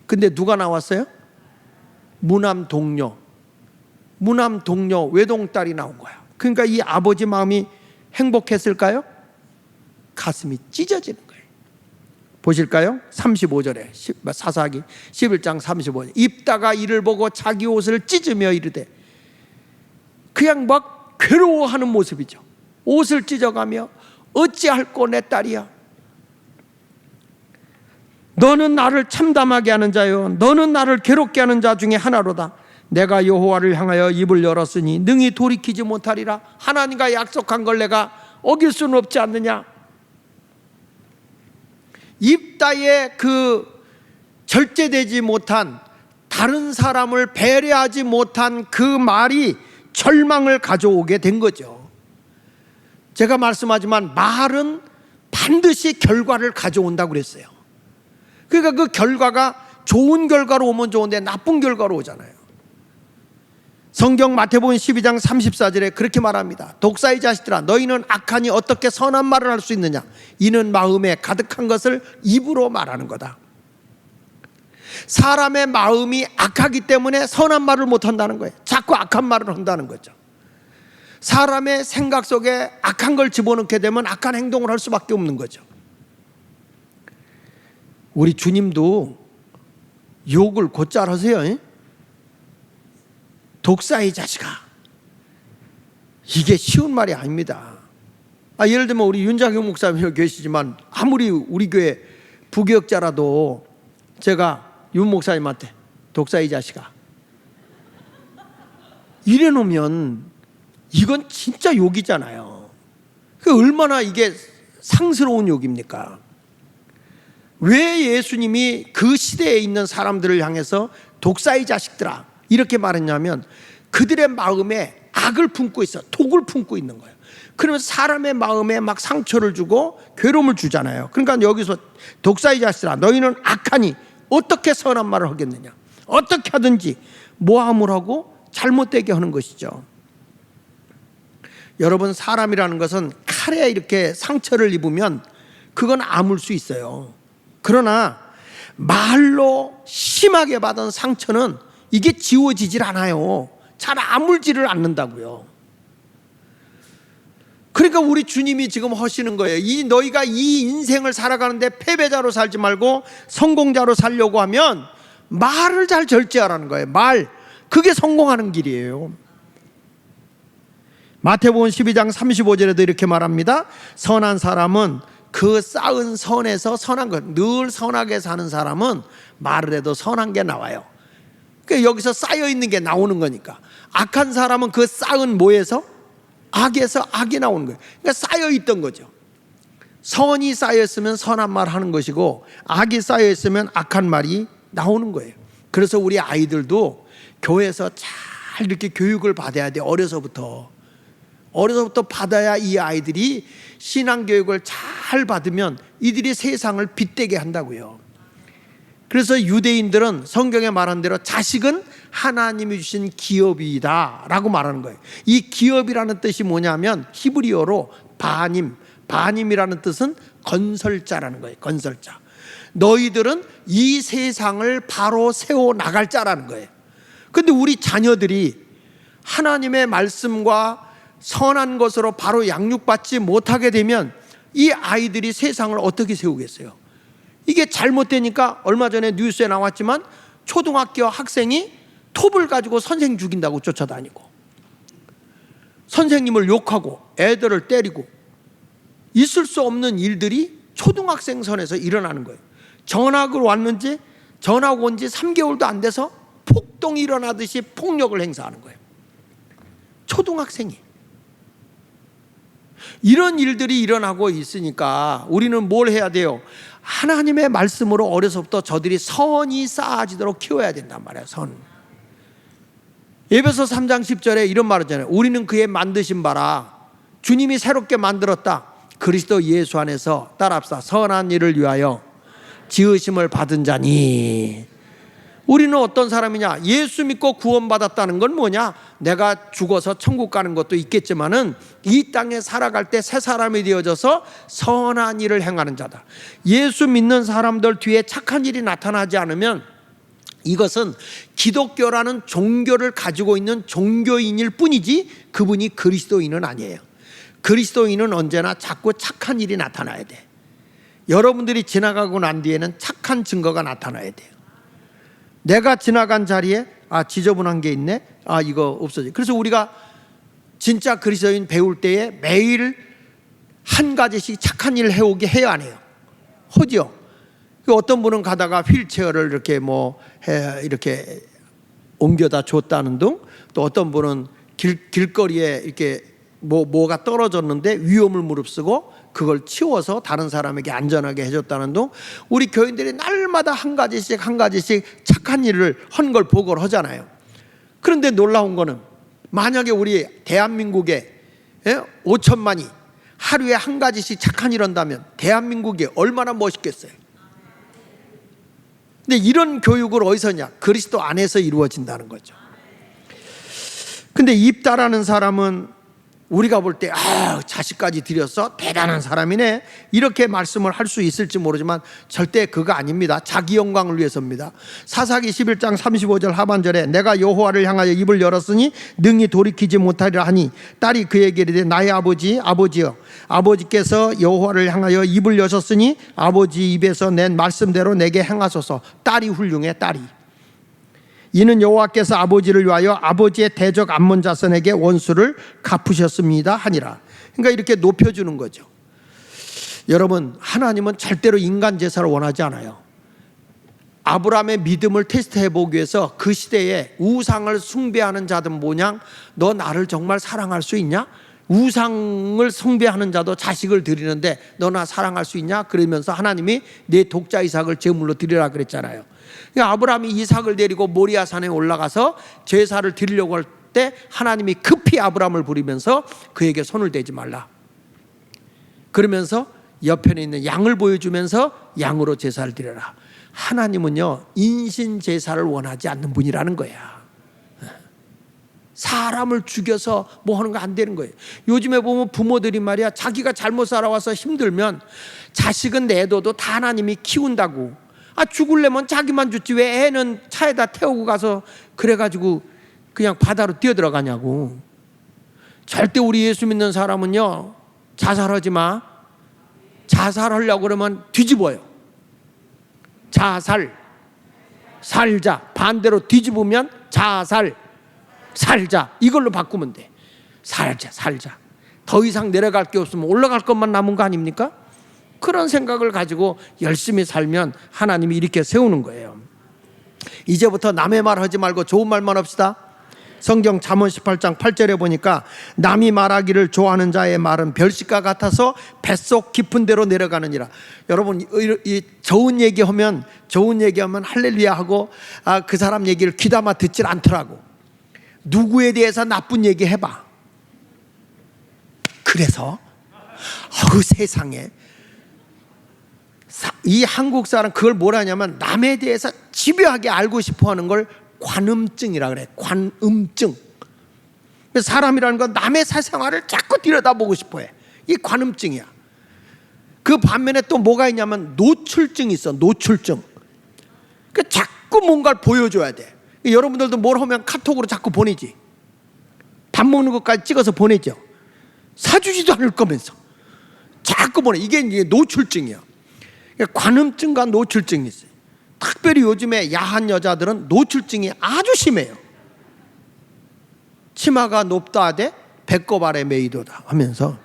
근데 누가 나왔어요? 무남 동료 외동딸이 나온 거야. 그러니까 이 아버지 마음이 행복했을까요? 가슴이 찢어지는 거예요. 보실까요? 35절에 사사기 11장 35절. 입다가 이를 보고 자기 옷을 찢으며 이르되, 그냥 막 괴로워하는 모습이죠. 옷을 찢어가며 어찌할꼬 내 딸이야, 너는 나를 참담하게 하는 자요, 너는 나를 괴롭게 하는 자 중에 하나로다. 내가 여호와를 향하여 입을 열었으니 능히 돌이키지 못하리라. 하나님과 약속한 걸 내가 어길 수는 없지 않느냐. 입 따위에 그 절제되지 못한, 다른 사람을 배려하지 못한 그 말이 절망을 가져오게 된 거죠. 제가 말씀하지만 말은 반드시 결과를 가져온다고 그랬어요. 그러니까 그 결과가 좋은 결과로 오면 좋은데 나쁜 결과로 오잖아요. 성경 마태복음 12장 34절에 그렇게 말합니다. 독사의 자식들아, 너희는 악하니 어떻게 선한 말을 할 수 있느냐. 이는 마음에 가득한 것을 입으로 말하는 거다. 사람의 마음이 악하기 때문에 선한 말을 못한다는 거예요. 자꾸 악한 말을 한다는 거죠. 사람의 생각 속에 악한 걸 집어넣게 되면 악한 행동을 할 수밖에 없는 거죠. 우리 주님도 욕을 곧잘 하세요. 독사의 자식아. 이게 쉬운 말이 아닙니다. 예를 들면 우리 윤장형 목사님 계시지만 아무리 우리 교회 부교역자라도 제가 윤 목사님한테 독사의 자식아 이래 놓으면 이건 진짜 욕이잖아요. 얼마나 이게 상스러운 욕입니까? 왜 예수님이 그 시대에 있는 사람들을 향해서 독사의 자식들아 이렇게 말했냐면 그들의 마음에 악을 품고 있어, 독을 품고 있는 거예요. 그러면 사람의 마음에 막 상처를 주고 괴로움을 주잖아요. 그러니까 여기서 독사의 자식들아 너희는 악하니 어떻게 선한 말을 하겠느냐. 어떻게 하든지 모함을 하고 잘못되게 하는 것이죠. 여러분, 사람이라는 것은 칼에 이렇게 상처를 입으면 그건 아물 수 있어요. 그러나 말로 심하게 받은 상처는 이게 지워지질 않아요. 잘 아물지를 않는다고요. 그러니까 우리 주님이 지금 하시는 거예요. 너희가 이 인생을 살아가는데 패배자로 살지 말고 성공자로 살려고 하면 말을 잘 절제하라는 거예요. 말, 그게 성공하는 길이에요. 마태복음 12장 35절에도 이렇게 말합니다. 선한 사람은 그 쌓은 선에서 선한 것, 늘 선하게 사는 사람은 말을 해도 선한 게 나와요. 그러니까 여기서 쌓여 있는 게 나오는 거니까. 악한 사람은 그 쌓은 뭐에서? 악에서 악이 나오는 거예요. 그러니까 쌓여 있던 거죠. 선이 쌓여 있으면 선한 말 하는 것이고 악이 쌓여 있으면 악한 말이 나오는 거예요. 그래서 우리 아이들도 교회에서 잘 이렇게 교육을 받아야 돼. 어려서부터 받아야 이 아이들이 신앙교육을 잘 받으면 이들이 세상을 빛되게 한다고요. 그래서 유대인들은 성경에 말한 대로 자식은 하나님이 주신 기업이다 라고 말하는 거예요. 이 기업이라는 뜻이 뭐냐면 히브리어로 바님이라는 뜻은 건설자라는 거예요. 건설자. 너희들은 이 세상을 바로 세워나갈 자라는 거예요. 근데 우리 자녀들이 하나님의 말씀과 선한 것으로 바로 양육받지 못하게 되면 이 아이들이 세상을 어떻게 세우겠어요? 이게 잘못되니까 얼마 전에 뉴스에 나왔지만 초등학교 학생이 톱을 가지고 선생님 죽인다고 쫓아다니고 선생님을 욕하고 애들을 때리고 있을 수 없는 일들이 초등학생 선에서 일어나는 거예요. 전학을 왔는지 전학 온 지 3개월도 안 돼서 폭동이 일어나듯이 폭력을 행사하는 거예요. 초등학생이. 이런 일들이 일어나고 있으니까 우리는 뭘 해야 돼요? 하나님의 말씀으로 어려서부터 저들이 선이 쌓아지도록 키워야 된단 말이에요. 선. 에베소 3장 10절에 이런 말을 하잖아요. 우리는 그의 만드신 바라 주님이 새롭게 만들었다. 그리스도 예수 안에서 따라합시다. 선한 일을 위하여 지으심을 받은 자니. 우리는 어떤 사람이냐? 예수 믿고 구원받았다는 건 뭐냐? 내가 죽어서 천국 가는 것도 있겠지만은 이 땅에 살아갈 때 새 사람이 되어져서 선한 일을 행하는 자다. 예수 믿는 사람들 뒤에 착한 일이 나타나지 않으면 이것은 기독교라는 종교를 가지고 있는 종교인일 뿐이지 그분이 그리스도인은 아니에요. 그리스도인은 언제나 자꾸 착한 일이 나타나야 돼. 여러분들이 지나가고 난 뒤에는 착한 증거가 나타나야 돼요. 내가 지나간 자리에 지저분한 게 있네. 이거 없어져. 그래서 우리가 진짜 그리스도인 배울 때에 매일 한 가지씩 착한 일을 해오게 해야 안 해요. 하죠. 어떤 분은 가다가 휠체어를 이렇게 이렇게 옮겨다 줬다는 둥, 또 어떤 분은 길거리에 이렇게 뭐가 떨어졌는데 위험을 무릅쓰고 그걸 치워서 다른 사람에게 안전하게 해줬다는 둥, 우리 교인들이 날마다 한 가지씩 착한 일을 한 걸 보고를 하잖아요. 그런데 놀라운 거는 만약에 우리 대한민국에 5천만이 하루에 한 가지씩 착한 일 한다면 대한민국이 얼마나 멋있겠어요. 근데 이런 교육을 어디서 하냐? 그리스도 안에서 이루어진다는 거죠. 근데 입다라는 사람은 우리가 볼 때 자식까지 들였어? 대단한 사람이네, 이렇게 말씀을 할 수 있을지 모르지만 절대 그거 아닙니다. 자기 영광을 위해서입니다. 사사기 11장 35절 하반절에 내가 여호와를 향하여 입을 열었으니 능히 돌이키지 못하리라 하니 딸이 그에게 이르되 나의 아버지여, 아버지께서 여호와를 향하여 입을 여셨으니 아버지 입에서 낸 말씀대로 내게 행하소서. 딸이 훌륭해. 딸이. 이는 여호와께서 아버지를 위하여 아버지의 대적 암몬 자손에게 원수를 갚으셨습니다 하니라. 그러니까 이렇게 높여주는 거죠. 여러분, 하나님은 절대로 인간 제사를 원하지 않아요. 아브라함의 믿음을 테스트해 보기 위해서 그 시대에 우상을 숭배하는 자들 모양 너 나를 정말 사랑할 수 있냐? 우상을 숭배하는 자도 자식을 드리는데 너 나 사랑할 수 있냐? 그러면서 하나님이 내 독자 이삭을 제물로 드리라 그랬잖아요. 그러니까 아브라함이 이삭을 데리고 모리아 산에 올라가서 제사를 드리려고 할 때 하나님이 급히 아브라함을 부리면서 그에게 손을 대지 말라, 그러면서 옆에 있는 양을 보여주면서 양으로 제사를 드려라. 하나님은요 인신 제사를 원하지 않는 분이라는 거야. 사람을 죽여서 뭐 하는 거 안 되는 거예요. 요즘에 보면 부모들이 말이야, 자기가 잘못 살아와서 힘들면 자식은 내둬도 다 하나님이 키운다고. 죽으려면 자기만 죽지 왜 애는 차에다 태우고 가서 그래가지고 그냥 바다로 뛰어들어가냐고. 절대 우리 예수 믿는 사람은요 자살하지 마. 자살하려고 그러면 뒤집어요. 자살, 살자. 반대로 뒤집으면 자살, 살자. 이걸로 바꾸면 돼. 살자. 더 이상 내려갈 게 없으면 올라갈 것만 남은 거 아닙니까? 그런 생각을 가지고 열심히 살면 하나님이 이렇게 세우는 거예요. 이제부터 남의 말 하지 말고 좋은 말만 합시다. 성경 잠언 18장 8절에 보니까 남이 말하기를 좋아하는 자의 말은 별식과 같아서 뱃속 깊은 데로 내려가느니라. 여러분, 이 좋은 얘기하면 할렐루야 하고 그 사람 얘기를 귀담아 듣질 않더라고. 누구에 대해서 나쁜 얘기 해봐. 그래서 세상에 이 한국 사람 그걸 뭐라냐면 남에 대해서 집요하게 알고 싶어하는 걸 관음증이라 그래. 관음증. 사람이라는 건 남의 사생활을 자꾸 들여다보고 싶어해. 이 관음증이야. 그 반면에 또 뭐가 있냐면 노출증이 있어. 노출증. 그러니까 자꾸 뭔가를 보여줘야 돼. 여러분들도 뭘 하면 카톡으로 자꾸 보내지. 밥 먹는 것까지 찍어서 보내죠. 사주지도 않을 거면서 자꾸 보내. 이게 노출증이야. 관음증과 노출증이 있어요. 특별히 요즘에 야한 여자들은 노출증이 아주 심해요. 치마가 높다 하되 배꼽 아래 메이도다 하면서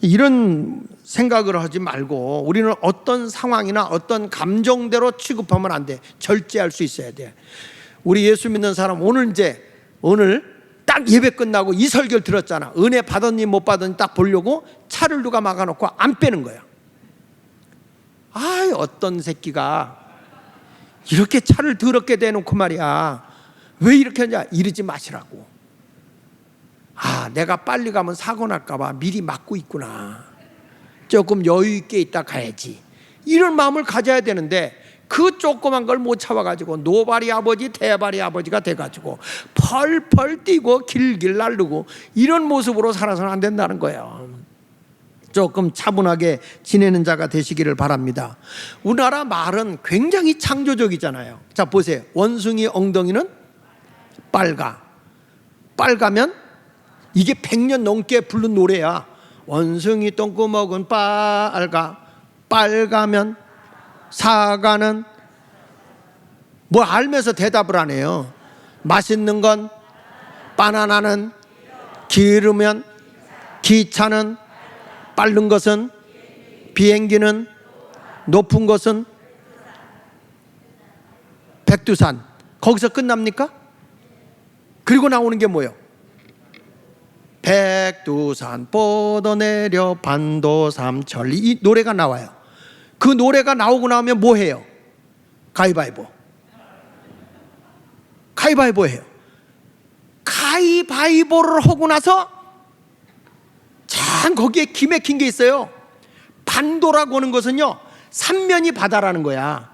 이런 생각을 하지 말고 우리는 어떤 상황이나 어떤 감정대로 취급하면 안 돼. 절제할 수 있어야 돼. 우리 예수 믿는 사람 오늘 딱 예배 끝나고 이 설교를 들었잖아. 은혜 받았니 못 받았니 딱 보려고 차를 누가 막아놓고 안 빼는 거야. 어떤 새끼가 이렇게 차를 더럽게 대놓고 말이야. 왜 이렇게 하냐? 이러지 마시라고. 내가 빨리 가면 사고 날까봐 미리 막고 있구나. 조금 여유 있게 있다 가야지. 이런 마음을 가져야 되는데 그 조그만 걸 못 참아가지고 노발이 아버지 대발이 아버지가 돼가지고 펄펄 뛰고 길길 날르고 이런 모습으로 살아서는 안 된다는 거예요. 조금 차분하게 지내는 자가 되시기를 바랍니다. 우리나라 말은 굉장히 창조적이잖아요. 자 보세요. 원숭이 엉덩이는 빨가면 이게 100년 넘게 부른 노래야. 원숭이 똥구멍은 빨가면 사과는 뭐 알면서 대답을 안 해요. 맛있는 건 바나나는 기르면 기차는 빠른 것은 비행기는 높은 것은 백두산 거기서 끝납니까? 그리고 나오는 게 뭐예요? 백두산 뻗어내려 반도삼천리, 이 노래가 나와요. 그 노래가 나오고 나면 뭐 해요? 가위바위보. 가위바위보 해요. 가위바위보를 하고 나서 참 거기에 기맥힌 게 있어요. 반도라고 하는 것은요, 삼면이 바다라는 거야.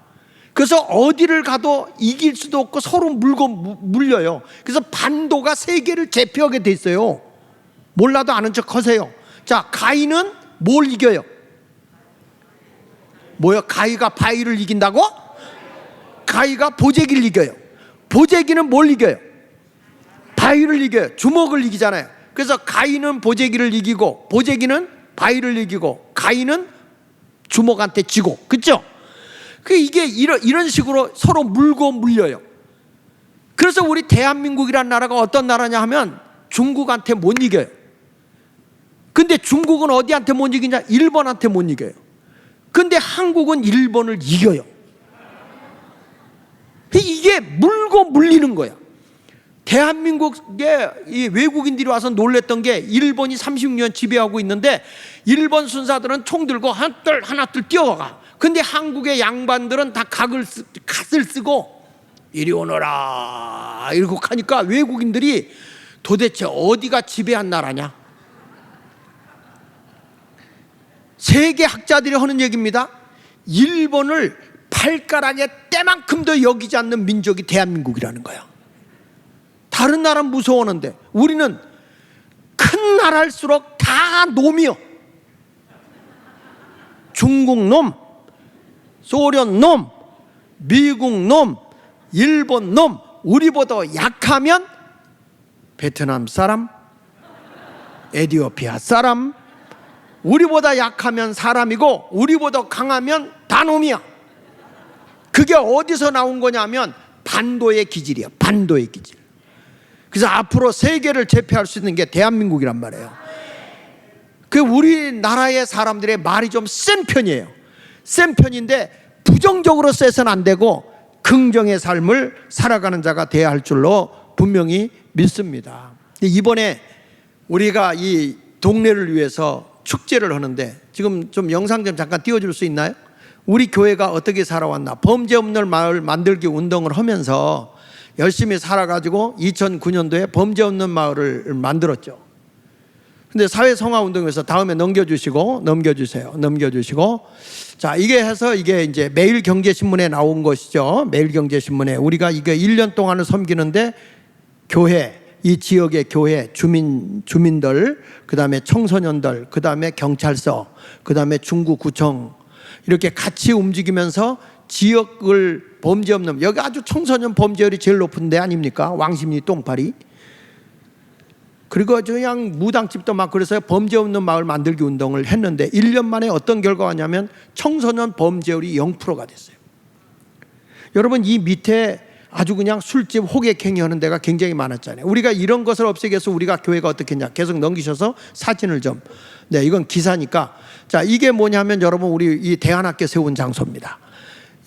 그래서 어디를 가도 이길 수도 없고 서로 물려요. 그래서 반도가 세계를 제패하게 돼 있어요. 몰라도 아는 척 하세요. 자, 가위는 뭘 이겨요? 뭐요? 가위가 바위를 이긴다고? 가위가 보재기를 이겨요. 보재기는 뭘 이겨요? 바위를 이겨요. 주먹을 이기잖아요. 그래서 가위는 보재기를 이기고, 보재기는 바위를 이기고, 가위는 주먹한테 지고, 그렇죠? 이게 이런 식으로 서로 물고 물려요. 그래서 우리 대한민국이란 나라가 어떤 나라냐 하면 중국한테 못 이겨요. 근데 중국은 어디한테 못 이기냐? 일본한테 못 이겨요. 근데 한국은 일본을 이겨요. 이게 물고 물리는 거야. 대한민국에 이 외국인들이 와서 놀랬던 게, 일본이 36년 지배하고 있는데 일본 순사들은 총 들고 하나둘 뛰어가. 근데 한국의 양반들은 다 갓을 쓰고 이리 오너라 이러고 가니까 외국인들이 도대체 어디가 지배한 나라냐? 세계 학자들이 하는 얘기입니다. 일본을 발가락에 때만큼도 여기지 않는 민족이 대한민국이라는 거야. 다른 나라는 무서워하는데 우리는 큰 나라일수록 다 놈이요. 중국 놈, 소련 놈, 미국 놈, 일본 놈. 우리보다 약하면 베트남 사람, 에티오피아 사람. 우리보다 약하면 사람이고 우리보다 강하면 다 놈이야. 그게 어디서 나온 거냐면 반도의 기질이야. 반도의 기질. 그래서 앞으로 세계를 제패할 수 있는 게 대한민국이란 말이에요. 그 우리나라의 사람들의 말이 좀 센 편이에요. 센 편인데 부정적으로 세서는 안 되고 긍정의 삶을 살아가는 자가 돼야 할 줄로 분명히 믿습니다. 이번에 우리가 이 동네를 위해서 축제를 하는데, 지금 좀 영상 좀 잠깐 띄워줄 수 있나요? 우리 교회가 어떻게 살아왔나, 범죄 없는 마을 만들기 운동을 하면서 열심히 살아가지고 2009년도에 범죄 없는 마을을 만들었죠. 근데 사회성화운동에서 다음에 넘겨주시고, 자, 이게 해서 이게 이제 매일경제신문에 나온 것이죠. 매일경제신문에 우리가 이게 1년 동안을 섬기는데 교회, 이 지역의 교회, 주민들, 그 다음에 청소년들, 그 다음에 경찰서, 그 다음에 중구구청, 이렇게 같이 움직이면서 지역을 범죄 없는, 여기 아주 청소년 범죄율이 제일 높은 데 아닙니까? 왕십리 똥파리. 그리고 그냥 무당집도 막, 그래서 범죄 없는 마을 만들기 운동을 했는데 1년 만에 어떤 결과가 왔냐면 청소년 범죄율이 0%가 됐어요. 여러분, 이 밑에 아주 그냥 술집 호객행위 하는 데가 굉장히 많았잖아요. 우리가 이런 것을 없애기 위해서 우리가 교회가 어떻게 했냐, 계속 넘기셔서 사진을 좀, 네, 이건 기사니까. 자, 이게 뭐냐면 여러분, 우리 이 대안학교 세운 장소입니다.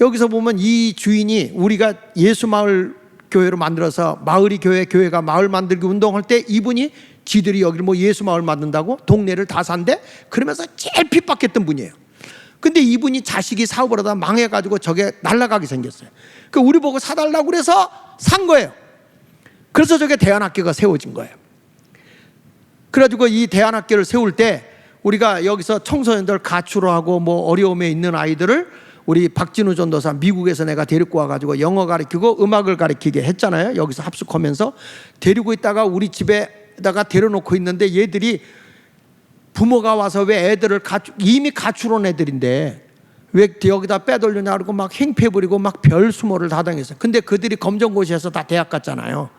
여기서 보면 이 주인이 우리가 예수마을 교회로 만들어서 마을이 교회, 교회가 마을 만들기 운동할 때 이분이 지들이 여기를 뭐 예수마을 만든다고 동네를 다 산대? 그러면서 제일 핍박했던 분이에요. 근데 이분이 자식이 사업을 하다 망해가지고 저게 날아가게 생겼어요. 그 우리 보고 사달라고 그래서 산 거예요. 그래서 저게 대안학교가 세워진 거예요. 그래가지고 이 대안학교를 세울 때 우리가 여기서 청소년들 가출을 하고 뭐 어려움에 있는 아이들을 우리 박진우 전도사 미국에서 내가 데리고 와가지고 영어 가르치고 음악을 가르치게 했잖아요. 여기서 합숙하면서 데리고 있다가 우리 집에다가 데려놓고 있는데 얘들이 부모가 와서 왜 애들을 이미 가출한 애들인데 왜 여기다 빼돌리냐 그러고 막 행패 부리고 막 별수모를 다 당했어요. 근데 그들이 검정고시에서 다 대학 갔잖아요.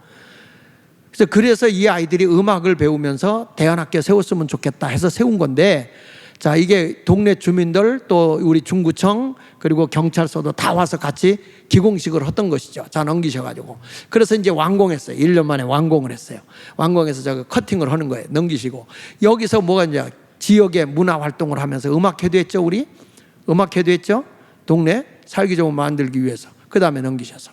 그래서 이 아이들이 음악을 배우면서 대안학교 세웠으면 좋겠다 해서 세운 건데, 자, 이게 동네 주민들 또 우리 중구청 그리고 경찰서도 다 와서 같이 기공식을 했던 것이죠. 자, 넘기셔가지고. 그래서 이제 완공했어요. 1년 만에 완공을 했어요. 완공해서 저거 커팅을 하는 거예요. 넘기시고. 여기서 뭐가 이제 지역의 문화 활동을 하면서 음악회도 했죠, 우리? 음악회도 했죠? 동네 살기 좋은 만들기 위해서. 그 다음에 넘기셔서.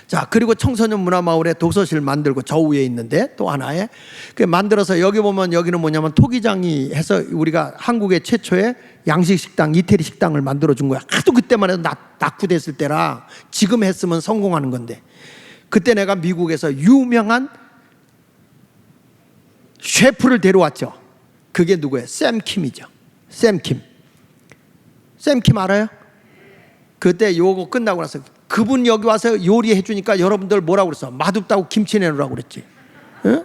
자, 그리고 청소년 문화마을에 독서실 만들고 저 위에 있는데 또 하나에 그 만들어서 여기 보면 여기는 뭐냐면 토기장이 해서 우리가 한국의 최초의 양식 식당, 이태리 식당을 만들어 준 거야. 하도 그때만 해도 낙후됐을 때라 지금 했으면 성공하는 건데 그때 내가 미국에서 유명한 셰프를 데려왔죠. 그게 누구예요? 샘 킴이죠. 샘 킴. 샘 킴 알아요? 그때 요거 끝나고 나서 그분 여기 와서 요리해 주니까 여러분들 뭐라고 그랬어? 맛없다고 김치 내놓으라고 그랬지. 응?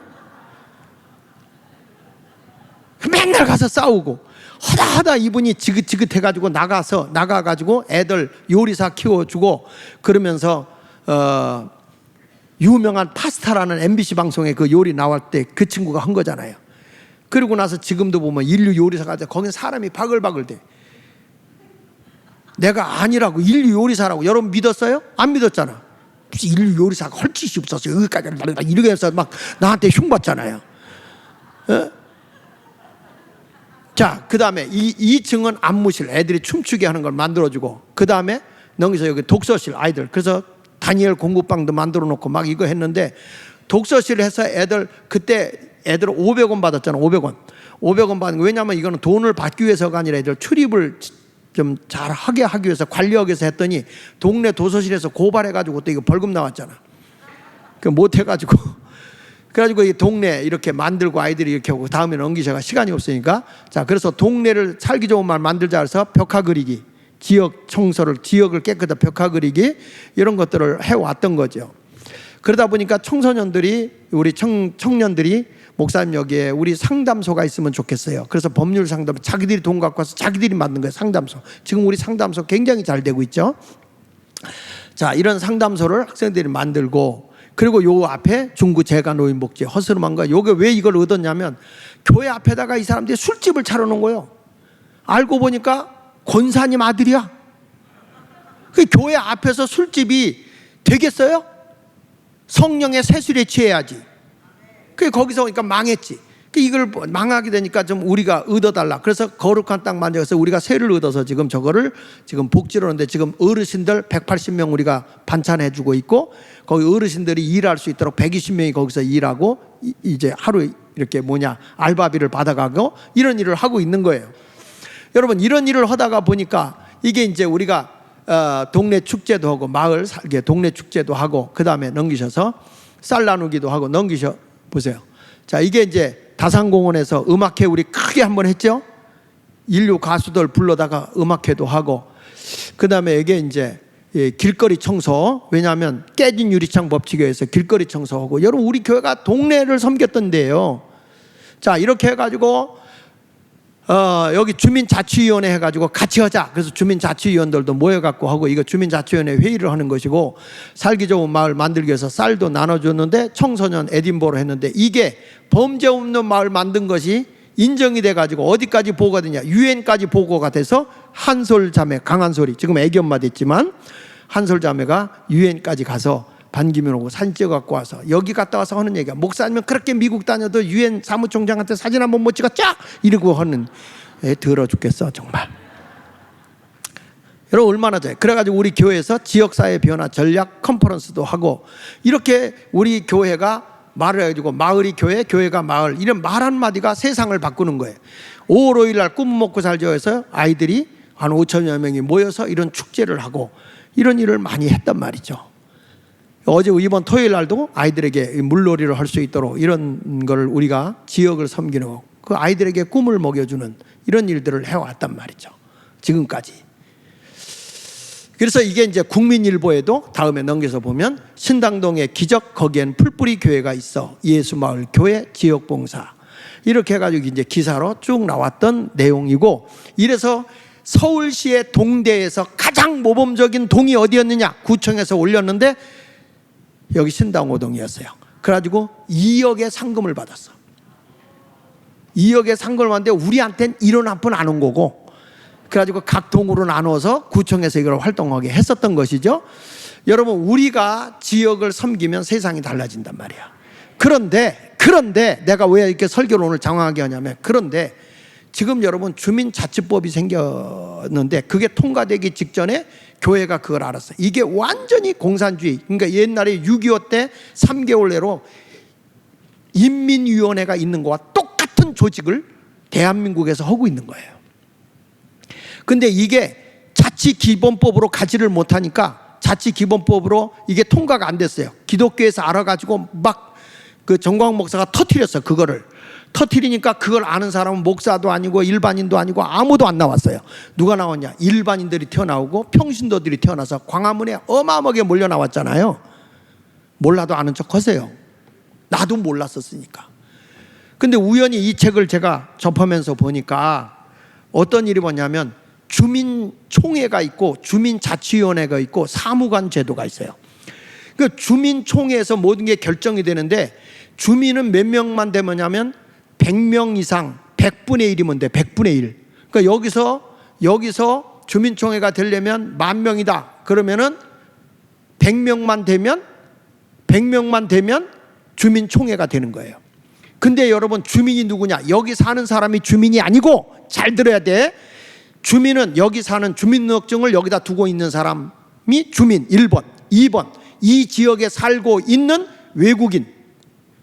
맨날 가서 싸우고 하다 이분이 지긋지긋해가지고 나가가지고 애들 요리사 키워주고 그러면서 유명한 파스타라는 MBC 방송에 그 요리 나올 때 그 친구가 한 거잖아요. 그리고 나서 지금도 보면 인류 요리사가 돼. 거긴 사람이 바글바글 돼. 내가 아니라고 인류 요리사라고 여러분 믿었어요? 안 믿었잖아. 무슨 인류 요리사가 할 짓이 없었어요. 여기까지 이렇게 해서 막 나한테 흉봤잖아요. 어? 자, 그 다음에 2층은 안무실, 애들이 춤추게 하는 걸 만들어주고 그 다음에 여기서 여기 독서실 아이들 그래서 다니엘 공부방도 만들어 놓고 막 이거 했는데 독서실 해서 애들 그때 애들 500원 받았잖아. 500원 받는 거. 왜냐하면 이거는 돈을 받기 위해서가 아니라 애들 출입을 좀 잘하게 하기 위해서 관리역에서 했더니 동네 도서실에서 고발해가지고 또 이거 벌금 나왔잖아. 그 못해가지고 그래가지고 이 동네 이렇게 만들고 아이들이 이렇게 하고 다음에 넘기셔가 시간이 없으니까 자 그래서 동네를 살기 좋은 마을 만들자 해서 벽화 그리기, 지역 청소를 지역을 깨끗하게 벽화 그리기 이런 것들을 해왔던 거죠. 그러다 보니까 청소년들이 우리 청년들이 목사님 여기에 우리 상담소가 있으면 좋겠어요. 그래서 법률 상담 자기들이 돈 갖고 와서 자기들이 만든 거예요. 상담소. 지금 우리 상담소 굉장히 잘 되고 있죠. 자 이런 상담소를 학생들이 만들고 그리고 요 앞에 중구 재가 노인복지 허스름한 거 요게 왜 이걸 얻었냐면 교회 앞에다가 이 사람들이 술집을 차려놓은 거예요. 알고 보니까 권사님 아들이야. 그 교회 앞에서 술집이 되겠어요? 성령의 세술에 취해야지. 그 거기서 오니까 망했지. 그 이걸 망하게 되니까 좀 우리가 얻어달라. 그래서 거룩한 땅 만져서 우리가 세를 얻어서 지금 저거를 지금 복지로 하는데 지금 어르신들 180명 우리가 반찬해주고 있고 거기 어르신들이 일할 수 있도록 120명이 거기서 일하고 이제 하루 이렇게 알바비를 받아가고 이런 일을 하고 있는 거예요. 여러분 이런 일을 하다가 보니까 이게 이제 우리가 동네 축제도 하고 마을 동네 축제도 하고 그 다음에 넘기셔서 쌀 나누기도 하고 넘기셔 보세요. 자 이게 이제 다산공원에서 음악회 우리 크게 한번 했죠. 인류 가수들 불러다가 음악회도 하고 그 다음에 이게 이제 길거리 청소 왜냐하면 깨진 유리창 법칙에 의해서 길거리 청소하고 여러분 우리 교회가 동네를 섬겼던 데예요. 자 이렇게 해가지고 여기 주민자치위원회 해가지고 같이 하자. 그래서 주민자치위원들도 모여갖고 하고 이거 주민자치위원회 회의를 하는 것이고 살기 좋은 마을 만들기 위해서 쌀도 나눠줬는데 청소년 에딘버러 했는데 이게 범죄 없는 마을 만든 것이 인정이 돼가지고 어디까지 보고가 되냐 유엔까지 보고가 돼서 한솔자매 강한솔이 지금 애기 엄마 됐지만 한솔자매가 유엔까지 가서 반기문 오고 사진 찍어갖고 와서 여기 갔다 와서 하는 얘기야. 목사님은 그렇게 미국 다녀도 유엔 사무총장한테 사진 한번 못 찍었죠? 이러고 하는 더러 죽겠어 정말. 여러분 얼마나 돼. 그래가지고 우리 교회에서 지역사회 변화 전략 컨퍼런스도 하고 이렇게 우리 교회가 말을 해가지고 마을이 교회, 교회가 마을 이런 말 한마디가 세상을 바꾸는 거예요. 5월 5일 날 꿈 먹고 살죠 해서 아이들이 한 5천여 명이 모여서 이런 축제를 하고 이런 일을 많이 했단 말이죠. 어제 이번 토요일 날도 아이들에게 물놀이를 할 수 있도록 이런 걸 우리가 지역을 섬기는 그 아이들에게 꿈을 먹여주는 이런 일들을 해왔단 말이죠. 지금까지. 그래서 이게 이제 국민일보에도 다음에 넘겨서 보면 신당동의 기적 거기엔 풀뿌리 교회가 있어 예수마을 교회 지역봉사 이렇게 해가지고 이제 기사로 쭉 나왔던 내용이고 이래서 서울시의 동대에서 가장 모범적인 동이 어디였느냐 구청에서 올렸는데 여기 신당호동이었어요. 그래가지고 2억의 상금을 받았어. 2억의 상금을 받는데 우리한테는 1원 한 푼 안 온 거고 그래가지고 각 동으로 나눠서 구청에서 이걸 활동하게 했었던 것이죠. 여러분 우리가 지역을 섬기면 세상이 달라진단 말이야. 그런데 내가 왜 이렇게 설교를 오늘 장황하게 하냐면 그런데 지금 여러분 주민자치법이 생겼는데 그게 통과되기 직전에 교회가 그걸 알았어요. 이게 완전히 공산주의. 그러니까 옛날에 6.25 때 3개월 내로 인민위원회가 있는 거와 똑같은 조직을 대한민국에서 하고 있는 거예요. 근데 이게 자치기본법으로 가지를 못하니까 자치기본법으로 이게 통과가 안 됐어요. 기독교에서 알아가지고 막 그 정광훈 목사가 터뜨렸어. 그거를 터뜨리니까 그걸 아는 사람은 목사도 아니고 일반인도 아니고 아무도 안 나왔어요. 누가 나왔냐? 일반인들이 튀어나오고 평신도들이 튀어나와서 광화문에 어마어마하게 몰려 나왔잖아요. 몰라도 아는 척 하세요. 나도 몰랐었으니까. 근데 우연히 이 책을 제가 접하면서 보니까 어떤 일이 뭐냐면 주민총회가 있고 주민자치위원회가 있고 사무관 제도가 있어요. 그 주민총회에서 모든 게 결정이 되는데 주민은 몇 명만 되면냐면 100명 이상 100분의 1이면 돼. 100분의 1. 그러니까 여기서 주민총회가 되려면 10,000명이다. 그러면은 100명만 되면 주민총회가 되는 거예요. 근데 여러분 주민이 누구냐? 여기 사는 사람이 주민이 아니고 잘 들어야 돼. 주민은 여기 사는 주민등록증을 여기다 두고 있는 사람이 주민 1번. 2번. 이 지역에 살고 있는 외국인.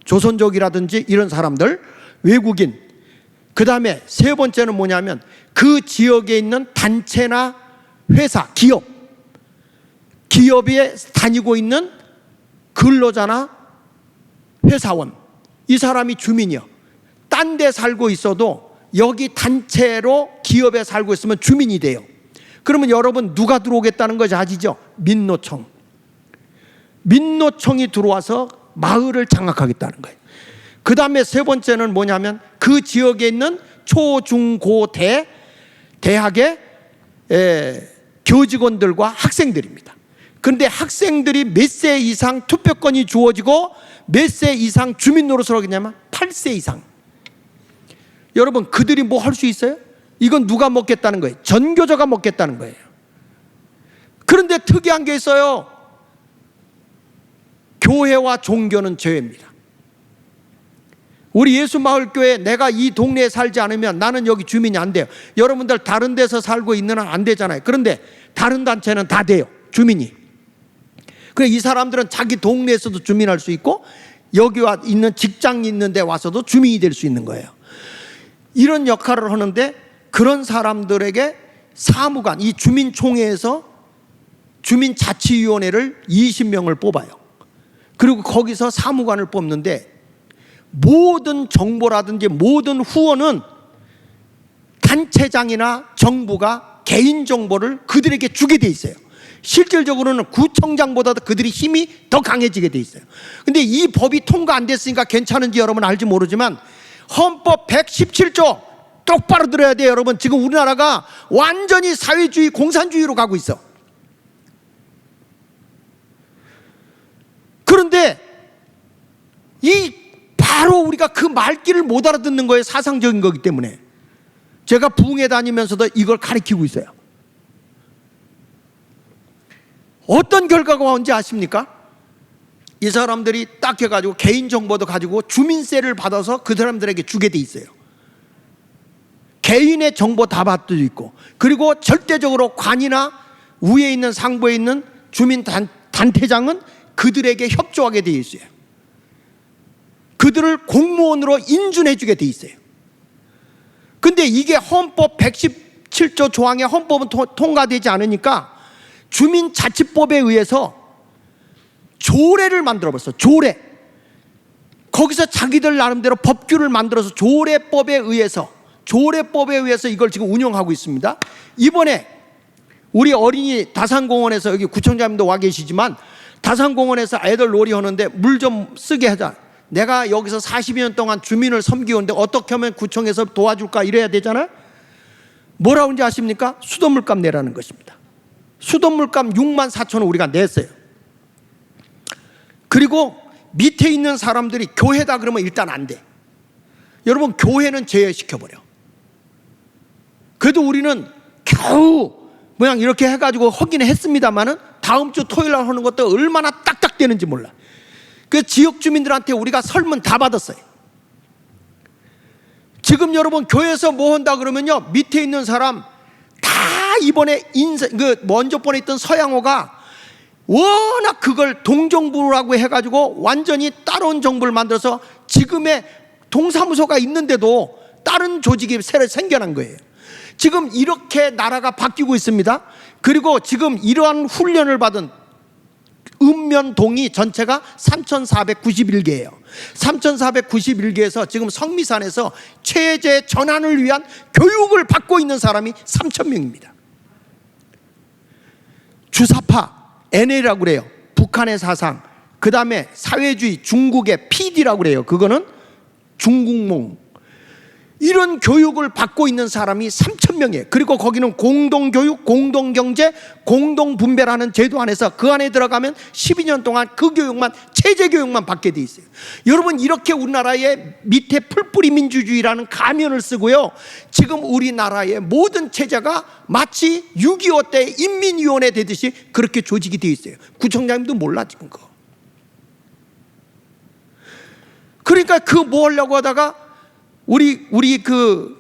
조선족이라든지 이런 사람들, 외국인. 그 다음에 세 번째는 뭐냐면 그 지역에 있는 단체나 회사, 기업에 다니고 있는 근로자나 회사원. 이 사람이 주민이요. 딴 데 살고 있어도 여기 단체로 기업에 살고 있으면 주민이 돼요. 그러면 여러분 누가 들어오겠다는 거지 아시죠? 민노총이 들어와서 마을을 장악하겠다는 거예요. 그 다음에 세 번째는 뭐냐면 그 지역에 있는 초, 중, 고, 대학의 교직원들과 학생들입니다. 그런데 학생들이 몇 세 이상 투표권이 주어지고 몇 세 이상 주민 노릇을 하겠냐면 8세 이상. 여러분 그들이 뭐 할 수 있어요? 이건 누가 먹겠다는 거예요? 전교조가 먹겠다는 거예요. 그런데 특이한 게 있어요. 교회와 종교는 죄입니다. 우리 예수마을교회 내가 이 동네에 살지 않으면 나는 여기 주민이 안 돼요. 여러분들 다른 데서 살고 있는 한 안 되잖아요. 그런데 다른 단체는 다 돼요. 주민이. 그래 이 사람들은 자기 동네에서도 주민할 수 있고 여기 와 있는 직장 있는 데 와서도 주민이 될 수 있는 거예요. 이런 역할을 하는데 그런 사람들에게 사무관, 이 주민총회에서 주민자치위원회를 20명을 뽑아요. 그리고 거기서 사무관을 뽑는데 모든 정보라든지 모든 후원은 단체장이나 정부가 개인정보를 그들에게 주게 돼 있어요. 실질적으로는 구청장보다도 그들이 힘이 더 강해지게 돼 있어요. 근데 이 법이 통과 안 됐으니까 괜찮은지 여러분 알지 모르지만 헌법 117조 똑바로 들어야 돼요. 여러분 지금 우리나라가 완전히 사회주의 공산주의로 가고 있어. 그런데 이 바로 우리가 그 말귀를 못 알아듣는 거예요. 사상적인 거기 때문에. 제가 부흥회 다니면서도 이걸 가르치고 있어요. 어떤 결과가 온지 아십니까? 이 사람들이 딱 해가지고 개인정보도 가지고 주민세를 받아서 그 사람들에게 주게 돼 있어요. 개인의 정보 다 받도 있고, 그리고 절대적으로 관이나 위에 있는 상부에 있는 주민 단체장은 그들에게 협조하게 돼 있어요. 그들을 공무원으로 인준해 주게 돼 있어요. 근데 이게 헌법 117조 조항의 헌법은 통과되지 않으니까 주민자치법에 의해서 조례를 만들어 버렸어. 조례. 거기서 자기들 나름대로 법규를 만들어서 조례법에 의해서 이걸 지금 운영하고 있습니다. 이번에 우리 어린이 다산공원에서, 여기 구청장님도 와 계시지만 다산공원에서 애들 놀이하는데 물 좀 쓰게 하자. 내가 여기서 40여 년 동안 주민을 섬기는데 어떻게 하면 구청에서 도와줄까 이래야 되잖아요. 뭐라고 하는지 아십니까? 수돗물값 내라는 것입니다. 수돗물값 64,000원 우리가 냈어요. 그리고 밑에 있는 사람들이 교회다 그러면 일단 안 돼. 여러분 교회는 제외시켜버려. 그래도 우리는 겨우 그냥 이렇게 해가지고 하긴 했습니다만은 다음 주 토요일 날 하는 것도 얼마나 딱딱되는지 몰라. 그 지역 주민들한테 우리가 설문 다 받았어요. 지금 여러분 교회에서 뭐 한다 그러면요, 밑에 있는 사람 다 이번에 먼저 번에 있던 서양호가 워낙 그걸 동정부라고 해가지고 완전히 다른 정부를 만들어서 지금의 동사무소가 있는데도 다른 조직이 새로 생겨난 거예요. 지금 이렇게 나라가 바뀌고 있습니다. 그리고 지금 이러한 훈련을 받은 읍면동이 전체가 3,491개예요. 3,491개에서 지금 성미산에서 체제 전환을 위한 교육을 받고 있는 사람이 3,000명입니다. 주사파 NL이라고 그래요. 북한의 사상. 그 다음에 사회주의 중국의 PD라고 그래요. 그거는 중국몽. 이런 교육을 받고 있는 사람이 3,000명이에요. 그리고 거기는 공동교육, 공동경제, 공동분배라는 제도 안에서 그 안에 들어가면 12년 동안 그 교육만, 체제교육만 받게 돼 있어요. 여러분, 이렇게 우리나라의 밑에 풀뿌리 민주주의라는 가면을 쓰고요, 지금 우리나라의 모든 체제가 마치 6.25 때 인민위원회 되듯이 그렇게 조직이 되어 있어요. 구청장님도 몰라 지금 그거. 그러니까 그 뭐 하려고 하다가 우리 그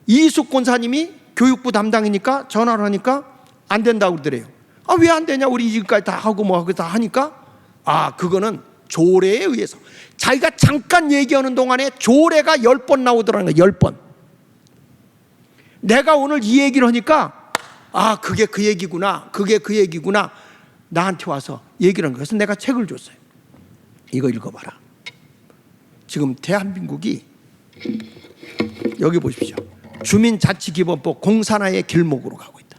이숙 권사님이 교육부 담당이니까 전화를 하니까 안 된다고 그러더래요. 아, 왜 안 되냐? 우리 지금까지 다 하고 뭐 하고 다 하니까, 아, 그거는 조례에 의해서. 자기가 잠깐 얘기하는 동안에 조례가 10번 나오더라는 거예요. 10번. 내가 오늘 이 얘기를 하니까, 아, 그게 그 얘기구나, 그게 그 얘기구나, 나한테 와서 얘기를 한 거예요. 그래서 내가 책을 줬어요. 이거 읽어봐라. 지금 대한민국이, 여기 보십시오. 주민자치기본법 공산화의 길목으로 가고 있다.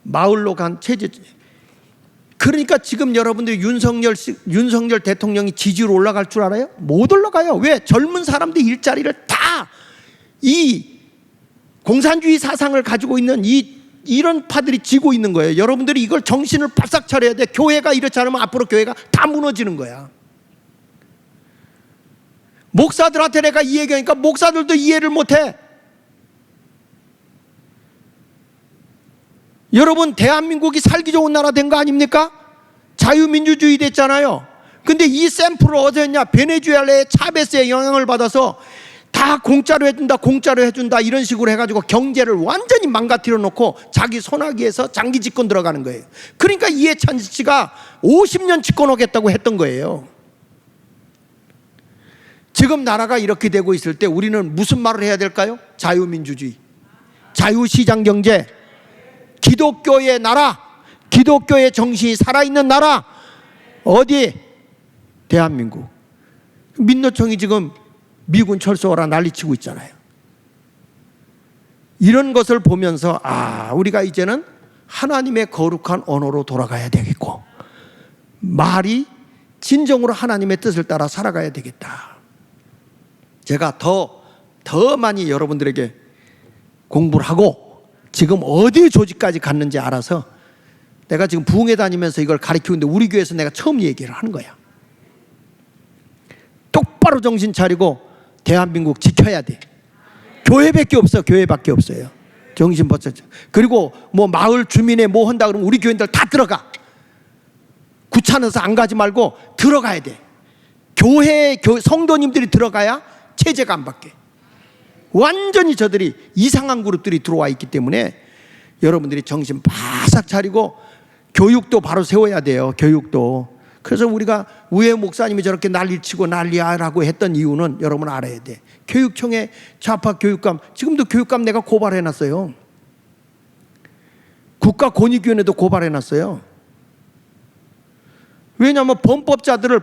마을로 간 체제. 그러니까 지금 여러분들이 윤석열 대통령이 지지율 올라갈 줄 알아요? 못 올라가요. 왜? 젊은 사람들이 일자리를 다 이 공산주의 사상을 가지고 있는 이런 파들이 지고 있는 거예요. 여러분들이 이걸 정신을 바싹 차려야 돼. 교회가 이렇지 않으면 앞으로 교회가 다 무너지는 거야. 목사들한테 내가 이 얘기하니까 목사들도 이해를 못해. 여러분, 대한민국이 살기 좋은 나라 된 거 아닙니까? 자유민주주의 됐잖아요. 근데 이 샘플을 어디서 했냐? 베네수엘라의 차베스의 영향을 받아서 다 공짜로 해준다, 공짜로 해준다, 이런 식으로 해가지고 경제를 완전히 망가뜨려 놓고 자기 손아귀에서 장기 집권 들어가는 거예요. 그러니까 이해찬 씨가 50년 집권하겠다고 했던 거예요. 지금 나라가 이렇게 되고 있을 때 우리는 무슨 말을 해야 될까요? 자유민주주의, 자유시장경제, 기독교의 나라, 기독교의 정신이 살아있는 나라. 어디? 대한민국. 민노총이 지금 미군 철수하라 난리치고 있잖아요. 이런 것을 보면서, 아, 우리가 이제는 하나님의 거룩한 언어로 돌아가야 되겠고, 말이 진정으로 하나님의 뜻을 따라 살아가야 되겠다. 제가 더 많이 여러분들에게 공부를 하고 지금 어디 조직까지 갔는지 알아서, 내가 지금 부흥회 다니면서 이걸 가르치고 있는데 우리 교회에서 내가 처음 얘기를 하는 거야. 똑바로 정신 차리고 대한민국 지켜야 돼. 교회밖에 없어. 교회밖에 없어요. 정신 버텨. 그리고 뭐 마을 주민에 뭐 한다 그러면 우리 교인들 다 들어가. 귀찮아서 안 가지 말고 들어가야 돼. 교회 성도님들이 들어가야 체제가 안 바뀌어. 완전히 저들이 이상한 그룹들이 들어와 있기 때문에 여러분들이 정신 바싹 차리고 교육도 바로 세워야 돼요. 교육도. 그래서 우리가 우회 목사님이 저렇게 난리치고 난리야라고 했던 이유는 여러분 알아야 돼. 교육청의 좌파 교육감, 지금도 교육감 내가 고발해놨어요. 국가권익위원회도 고발해놨어요. 왜냐하면 범법자들을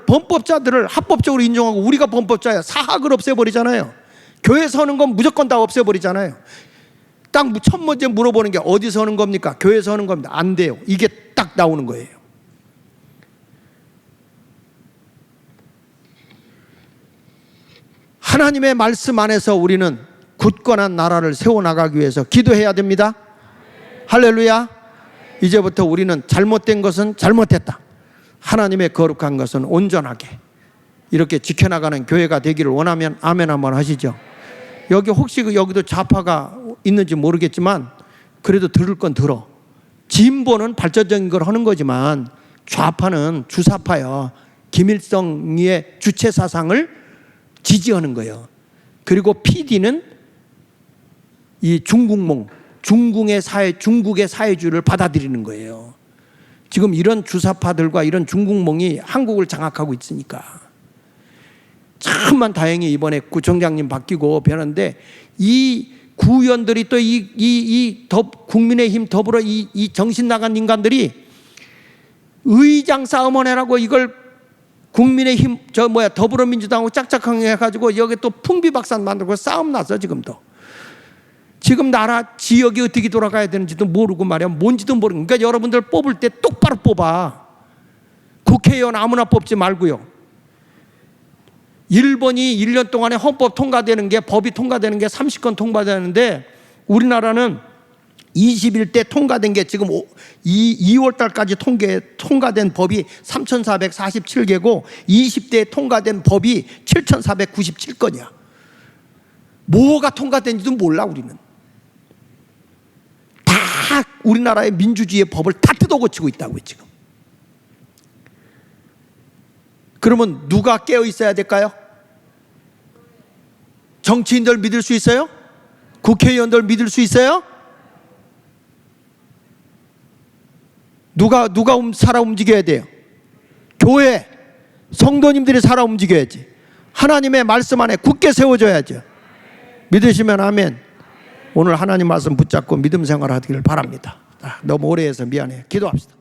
합법적으로 인정하고, 우리가 범법자야. 사학을 없애버리잖아요. 교회 서는 건 무조건 다 없애버리잖아요. 딱 첫 번째 물어보는 게 어디 서는 겁니까? 교회 서는 겁니다. 안 돼요. 이게 딱 나오는 거예요. 하나님의 말씀 안에서 우리는 굳건한 나라를 세워나가기 위해서 기도해야 됩니다. 할렐루야. 이제부터 우리는 잘못된 것은 잘못했다, 하나님의 거룩한 것은 온전하게 이렇게 지켜나가는 교회가 되기를 원하면 아멘 한번 하시죠. 여기 혹시 여기도 좌파가 있는지 모르겠지만 그래도 들을 건 들어. 진보는 발전적인 걸 하는 거지만 좌파는 주사파요. 김일성의 주체 사상을 지지하는 거예요. 그리고 PD는 이 중국몽, 중국의 사회주의를 받아들이는 거예요. 지금 이런 주사파들과 이런 중국몽이 한국을 장악하고 있으니까. 참만 다행히 이번에 구청장님 바뀌고 변한데, 이 구의원들이 또 국민의힘 더불어 이 정신 나간 인간들이 의장 싸움을 해라고 이걸 국민의힘 더불어민주당하고 짝짝하게 해가지고 여기 또 풍비박산 만들고 싸움 났어. 지금 나라 지역이 어떻게 돌아가야 되는지도 모르고 말이야. 뭔지도 모르고. 그러니까 여러분들 뽑을 때 똑바로 뽑아. 국회의원 아무나 뽑지 말고요. 일본이 1년 동안에 헌법 통과되는 게, 법이 통과되는 게 30건 통과되는데, 우리나라는 21대 통과된 게 지금 2월 달까지 통과된 법이 3,447개고 20대에 통과된 법이 7,497건이야. 뭐가 통과된지도 몰라. 우리는 다 우리나라의 민주주의의 법을 다 뜯어고치고 있다고요 지금. 그러면 누가 깨어 있어야 될까요? 정치인들 믿을 수 있어요? 국회의원들 믿을 수 있어요? 누가 살아 움직여야 돼요? 교회, 성도님들이 살아 움직여야지. 하나님의 말씀 안에 굳게 세워져야죠. 믿으시면 아멘. 오늘 하나님 말씀 붙잡고 믿음 생활하기를 바랍니다. 너무 오래 해서 미안해요. 기도합시다.